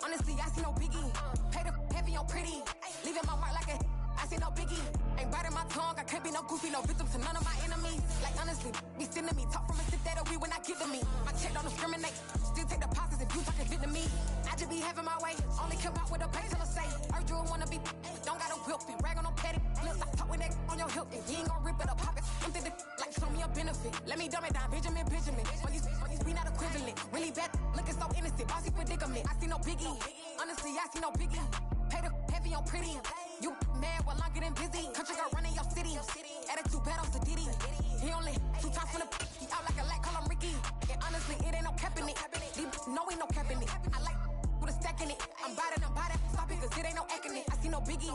Honestly, I see no biggie. Pay the heavy on pretty. Leaving my mark like a I see no biggie. Ain't biting my tongue. I can't be no goofy, no victim to none of my enemies. Like honestly, be sending me. Talk from a sip that we when I get to me. My check don't discriminate. Still take deposits if you talking fit to me. I just be having my way. Only come out with a pay till I say. Heard you wanna be. Don't gotta whip it. Rag on no petty. Flips. I talk with that on your hip. If you ain't gon' rip it up, pop it. Empty the like show me a benefit. Let me dumb it down. Benjamin. All these we not equivalent. Really bad. Looking so innocent. Bossy predicament. I see no biggie. Honestly, I see no biggie. Pay the heavy on pretty. You mad while I'm getting busy. Country girl running your city. Attitude bad on Diddy. He only 2 times from the he out like a light, call him Ricky. And honestly, it ain't no cap in it. These no ain't no cap in it. I like with a stack in it. I'm bad it. Stop it, cause it ain't no eck in it. I see no biggie.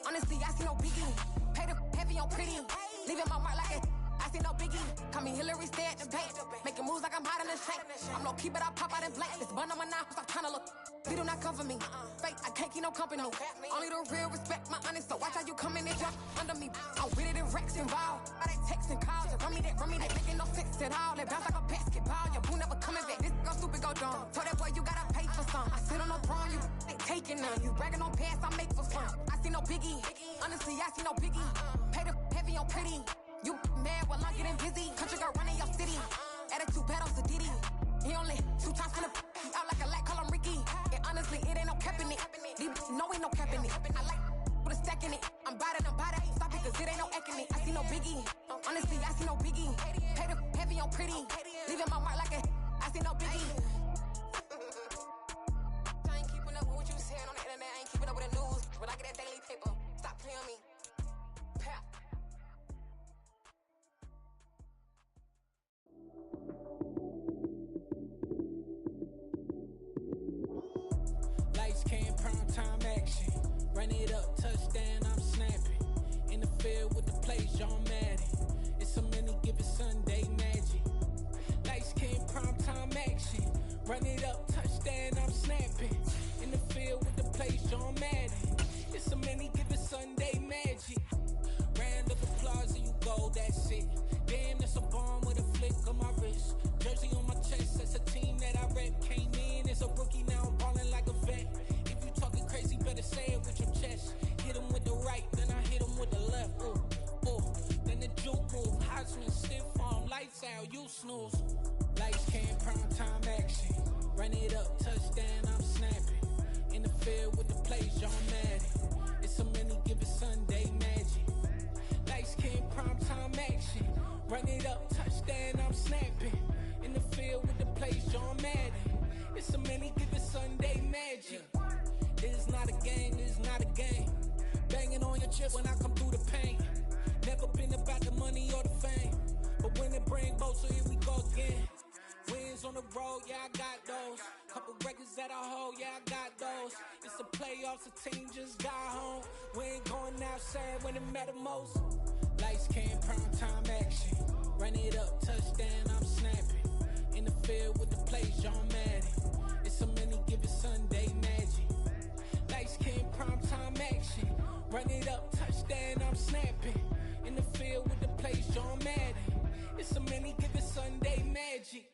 Honestly, I see no biggie. Pay the heavy on pretty. Leaving my mark like it. I see no biggie. Call me Hillary, stay at the bank. Making moves like I'm hot in the shank. I'm low key, but I pop out in blank. This bun on my knife, stop trying to look. They do not come for me. Fake, I can't keep no company. Only the real respect my honest. So watch how you come in and jump under me. I'm with it in Rex involved. All that text and calls. Run me that making no sense at all. They bounce like a basketball. Your boo never coming back. This go stupid, go dumb. Told that boy you gotta pay for some. I sit on no throne, you ain't taking none. You bragging on past, I make for fun. I see no biggie. Honestly, I see no biggie. Pay the heavy on pretty. You mad while I'm getting busy. Country girl running your city. Attitude bad on Diddy. He only 2 times from the he out like a light, call him Ricky. And honestly, it ain't no cap in it. These no ain't no cap in it. I like with a stack in it. I'm bad it. Stop it, cause it ain't no eck in it. I see no biggie. Honestly, I see no biggie. Pay the heavy on pretty. Leaving my mark like a I see no biggie. I ain't keeping up with what you saying on the internet. I ain't keeping up with the news. When I get that daily paper, stop playing me. Pap. Lights came, prime time action. Run it up, touchdown, I'm snapping. In the field with the plays, John Madden. It's a many given Sunday magic. Lights came, prime time action. Run it up, touchdown, I'm snapping. In the field with the plays, John Madden. It's a many given Sunday magic. Round of applause and you go, that's it. Damn, that's a bomb with a flick on my wrist. Jersey on my chest, that's a team that I rep. Came in as a rookie, now I'm ballin' like a vet. If you talking crazy, better say it with your chest. Hit him with the right, then I hit him with the left. Ooh, ooh. Then the juke move, Heisman, stiff arm, lights out, you snooze. Lights came, prime time action. Run it up, touchdown, I'm snapping. In the field with the plays, John Madden. It's a many given Sunday magic. Lights came, prime time action. Run it up, touchdown, I'm snapping. In the field with the plays, John Madden. It's a many given Sunday magic. This is not a game, this is not a game. Banging on your chest when I come through the pain. Never been about the money or the fame. But when it bring both, so here we go again. Wins on the road, yeah, I got those. Couple records that I hold, yeah, I got those. It's the playoffs, the team just got home. We ain't going outside when it matter most. Lights came, prime time action. Run it up, touchdown, I'm snapping. In the field with the plays, John Madden. It's a many given Sunday magic. Lights came, prime time action. it up, touchdown, I'm snapping. In the field with the place, John Madden. It's a many given Sunday magic.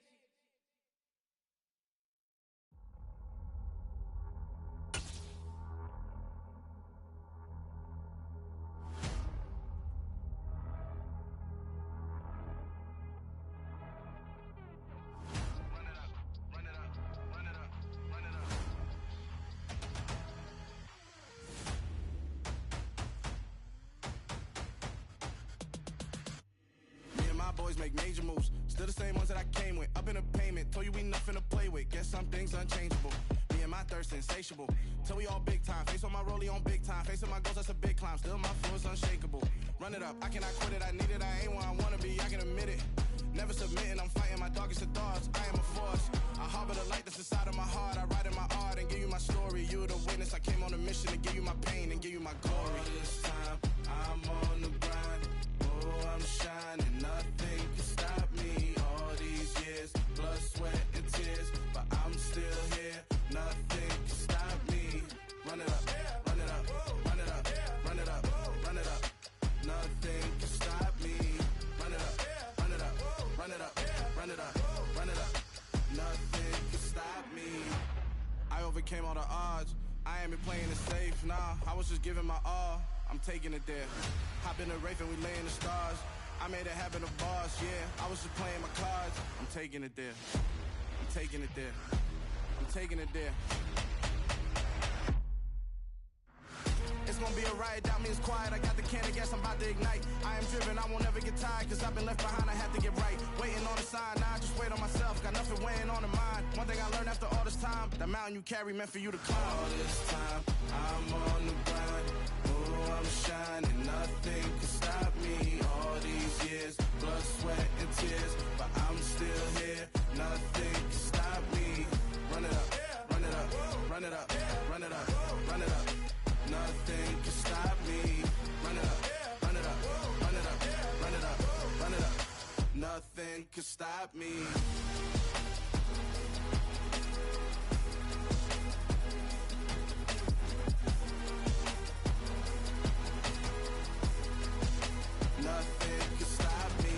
Boys make major moves, still the same ones that I came with. Up in the payment, told you we nothing to play with. Guess some things unchangeable. Me and my thirst insatiable. Till we all big time. Face on my rollie on big time. Facing my goals, that's a big climb. Still my flow is unshakable. Run it up, I cannot quit it. I need it, I ain't where I wanna be. I can admit it. Never submitting, I'm fighting my darkest of thoughts. I am a force. I harbor the light that's inside of my heart. I write in my art and give you my story. You the witness. I came on a mission to give you my pain and give you my glory. All this time, I'm on the grind. Oh, I'm shining. Nothing can stop me. All these years, blood, sweat, and tears, but I'm still here. Nothing can stop me. Run it up, run it up, run it up, run it up, run it up. Nothing can stop me. Run it up, run it up, run it up, run it up, run it up. Nothing can stop me. I overcame all the odds. I ain't been playing it safe, nah. I was just giving my all. I'm taking it there. Hop in the Wraith and we lay in the stars. I made it happen, a boss, yeah. I was just playing my cards. I'm taking it there. I'm taking it there. I'm taking it there. It's gonna be a riot, doubt me it's quiet. I got the can of gas, I'm about to ignite. I am driven, I won't ever get tired, cause I've been left behind, I have to get right. Waiting on the sign, now I just wait on myself. Got nothing weighing on the mind. One thing I learned after all this time, the mountain you carry meant for you to climb. All this time, I'm on the grind. Oh, I'm shining, nothing can stop me. All these years, blood, sweat, and tears, but I'm still here. Nothing can stop me. Run it up, run it up, run it up, run it up, run it up. Nothing can stop me. Run it up, run it up, run it up, run it up, run it up. Nothing can stop me. Nothing can stop me.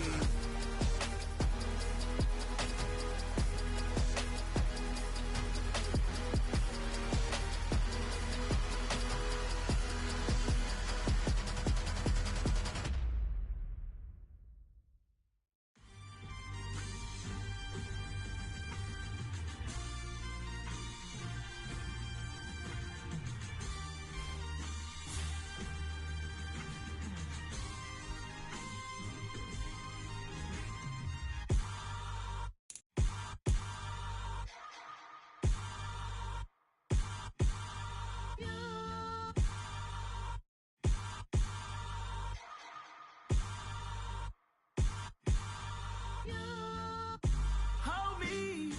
Hold me,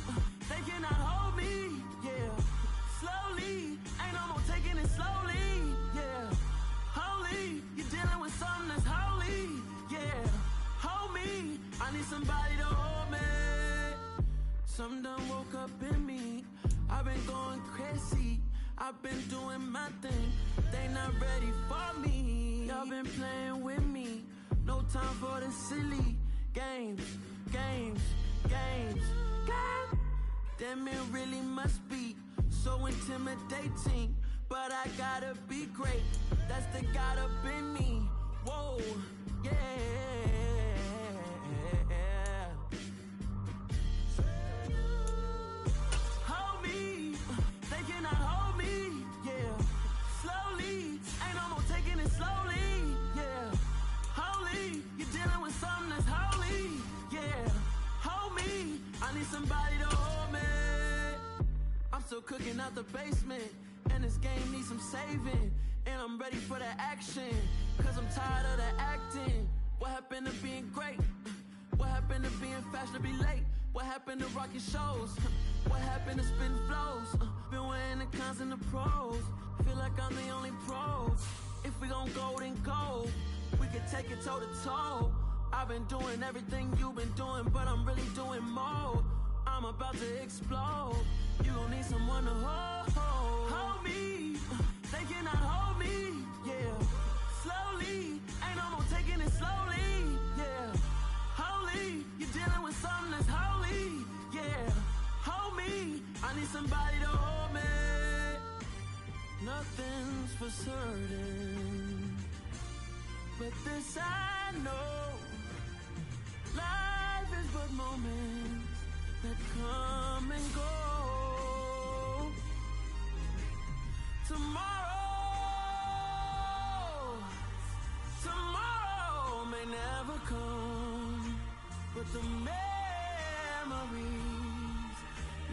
they cannot hold me, yeah. Slowly, ain't no more taking it slowly, yeah. Holy, you're dealing with something that's holy, yeah. Hold me, I need somebody to hold me. Something done woke up in me. I've been going crazy, I've been doing my thing. They not ready for me. Y'all been playing with me. No time for the silly games, games, games, games. Damn, it really must be so intimidating. But I gotta be great. That's the God up in me. Whoa, yeah. Hold me, they cannot hold me, yeah. Slowly, ain't no more taking it slowly, yeah. Holy, you're dealing with something that's holy, yeah. Hold me, I need somebody to hold me. I'm still cooking out the basement, and this game needs some saving. And I'm ready for the action, cause I'm tired of the acting. What happened to being great? What happened to being fashionably late? What happened to rocking shows? What happened to spitting flows? Been weighing the cons and the pros. Feel like I'm the only pro. If we gon' go, then go. We can take it toe to toe. I've been doing everything you've been doing, but I'm really doing more. I'm about to explode. You gon' need someone to hold me. They cannot hold me, yeah. slowly. Ain't no more taking it slowly, yeah. Holy, you're dealing with something that's holy, yeah. Hold me, I need somebody to hold me. Nothing's for certain, but this I know. Life is but moments that come and go. Tomorrow may never come, but the memories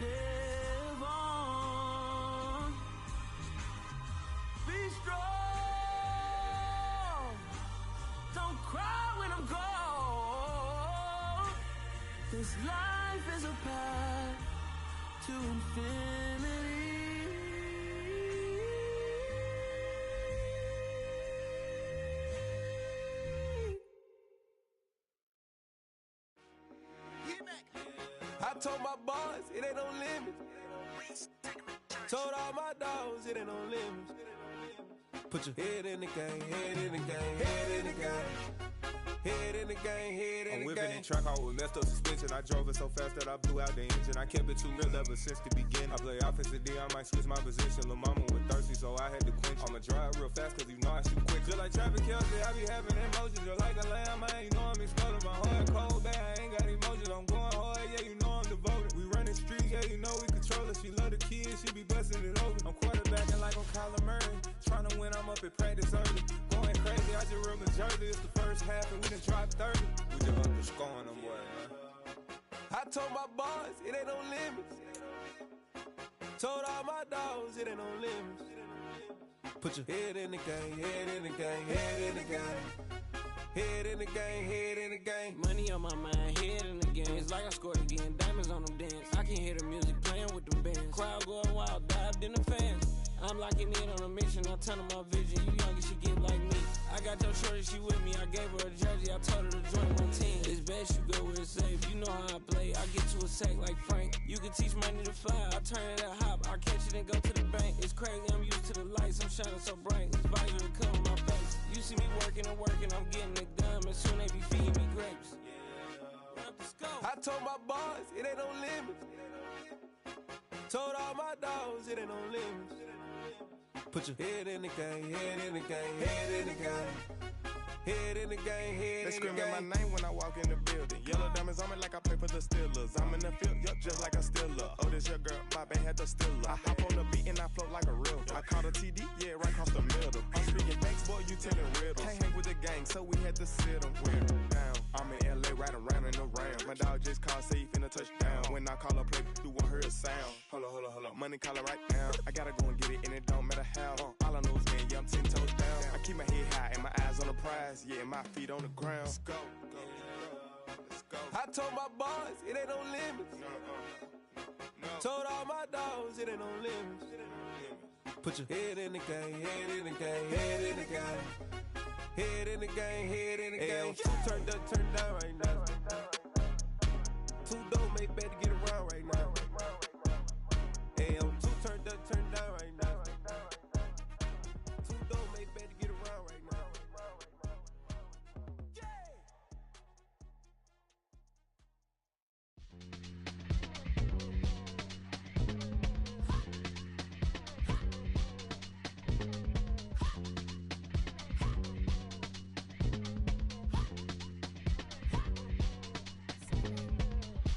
live on. Be strong, don't cry when I'm gone. This life is a path to infinity. I told my boys it ain't no limits. Told all my dogs it ain't no limits. Put your head in the game, head in the game, head in the game. Head in the game, head in the game. I'm whipping the track out with messed up suspension. I drove it so fast that I blew out the engine. I kept it too real ever since the beginning. I play offensive D, I might switch my position. Lil' mama was thirsty, so I had to quench. I'ma drive real fast, cause you know I shoot quick. Just like traffic Kelsey, I be having emotions. Just like a lamb, man, you know I'm exploding. My heart cold, bad, I ain't got emotions. I'm going hard, yeah, you know I'm devoted. We run the streets, yeah, you know we control it. She love the kids, she be busting it over. I'm quarterbacking like I'm Kyler Murray. Trying to win, I'm up at practice early. Going crazy, I just real Jersey. It's the first half and we done dropped 30. We just underscoring them, boy, man. I told my boys, it ain't no limits. Told all my dogs, it ain't no limits. Put your head in the game, head in the game, head in the game. Head in the game, head in the game. Money on my mind, head in the game. It's like I scored again, diamonds on them dance. I can hear the music playing with them bands. Crowd going wild, dived in the fans. I'm locking in on a mission, I turn on my vision. You young, she get like me. I got your shorty, she with me. I gave her a jersey, I told her to join my team. It's best you go where it's safe. You know how I play. I get to a sack like Frank. You can teach money to fly. I turn it at hop. I catch it and go to the bank. It's crazy, I'm used to the lights. I'm shining so bright. This visor will cover my face. You see me working and working, I'm getting it done. And soon they be feeding me grapes. I told my boys, it ain't no limits. Told all my dogs, it ain't no limits. Put your head in the game, head in the game, head in the game. Head in the game, head in the game. They screaming my name when I walk in the building. Yellow diamonds on me like I play for the Steelers. I'm in the field, yup, just like a Steeler. Oh, this your girl, my band had the Steeler. I hop on the beat and I float like a real. I caught a TD, yeah, right across the middle. I'm speaking thanks, boy, you telling riddles. Can't hang with the gang, so we had to sit them down. I'm in LA, riding around in the round. My dog just called, say he finna touch down. When I call a play, you won't hear a sound. Hold up, money calling right now. I gotta go and get it, and it don't matter how. All I know is, man, yeah, I'm 10 toes down. I keep my head high and my eyes on the prize. Yeah, my feet on the ground. Let's go. I told my boys, it ain't no limits. Told all my dogs, it ain't no limits. Put your head in the game, head in the game, head in the game. Head in the game, head in the game. Two turned up, turned down right now. Two dope make better get around right now. Hey, I'm two turned up, turned down right now. Two dope make better get around right now.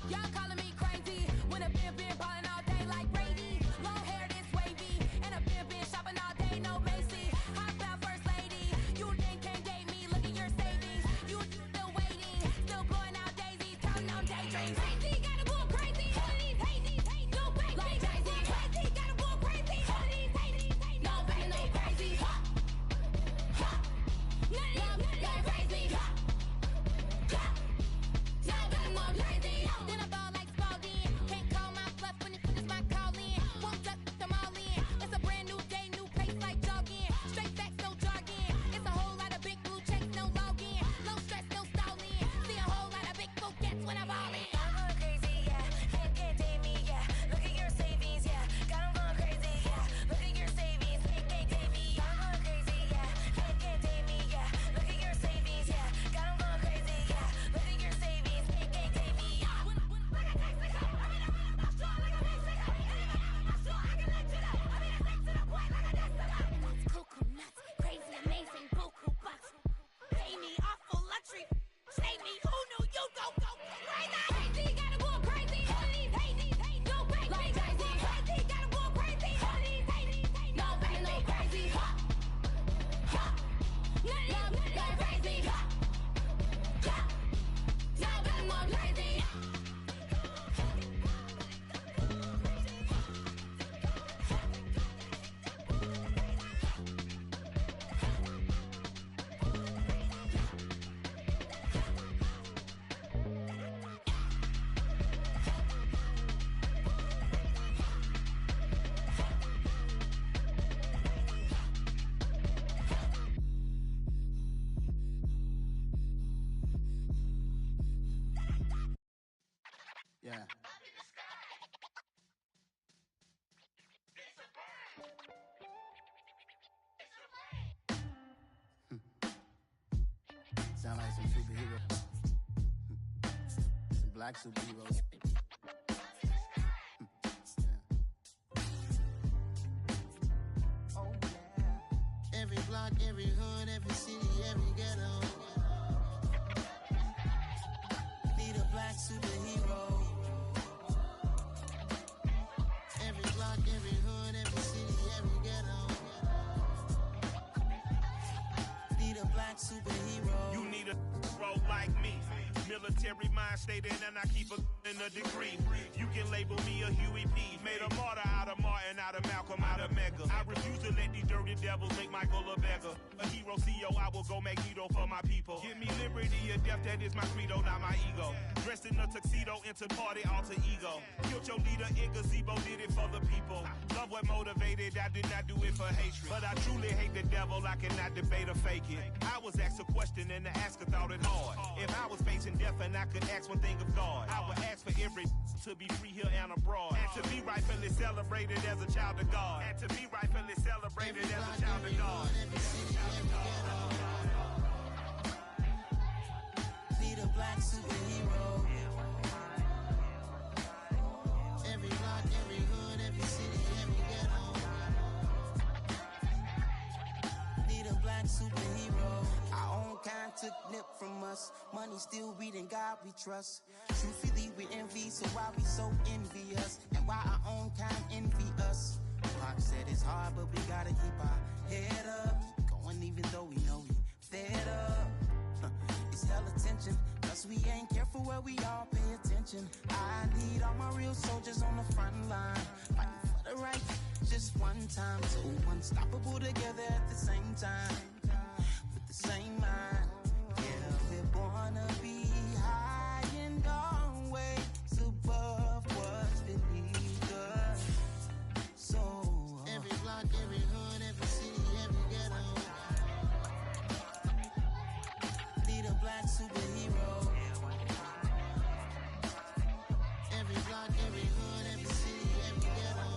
Y'all calling me crazy. sound like some superheroes. Some black superheroes. Oh, yeah. Every block, every hood, every city, every ghetto. Need a black superhero. Every block, every hood, every city, every ghetto. Need a black superhero. You need a hero like me. Military mind stated, and I keep a in a degree. You can label me a Huey P. Made a martyr out of Martin, out of Malcolm, out of Mega. I refuse to let these dirty devils make Michael a beggar. A hero CEO, I will go Magneto for my people. Give me liberty or death, that is my credo, not my ego. Dressed in a tuxedo, into party, alter ego. Killed your leader in gazebo, did it for the people. Love what motivated, I did not do it for hatred. But I truly hate the devil, I cannot debate or fake it. I was asked a question and the asker thought it hard. If I was facing death and I could ask one thing of God, I would ask for every to be free here and abroad. And to be rightfully celebrated as a child of God. And to be rightfully celebrated as a child of God. Need a black superhero. Every block, every hood, every city, every ghetto. Need a black superhero. Our own kind took nip from us. Money still reading God we trust. Truthfully we envy, so why we so envious? And why our own kind envy us? Pop said it's hard, but we gotta keep our head up. Going even though we know we fed up. It's hella tension, cause we ain't careful where we all pay attention. I need all my real soldiers on the front line, fighting for the right just one time. So unstoppable together at the same time, with the same mind. Yeah, we're born to be high and always above what's beneath us. So every block, every hood, every city, every ghetto. Need a black superhero. Every block, every hood, every city, every ghetto.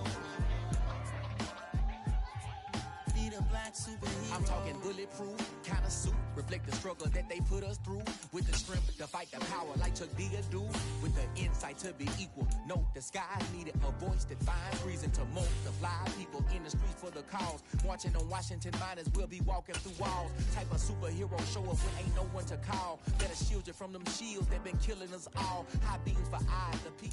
Need a black superhero. I'm talking bulletproof kind of suit, reflect the struggle that they put us through. With the strength to fight the power like Chuck D do. With the insight to be equal. Note the skies needed a voice that finds reason to multiply. People in the streets for the cause. Marching on Washington miners will be walking through walls. Type of superhero show up when ain't no one to call. Better shield you from them shields that been killing us all. High beams for eyes to peep.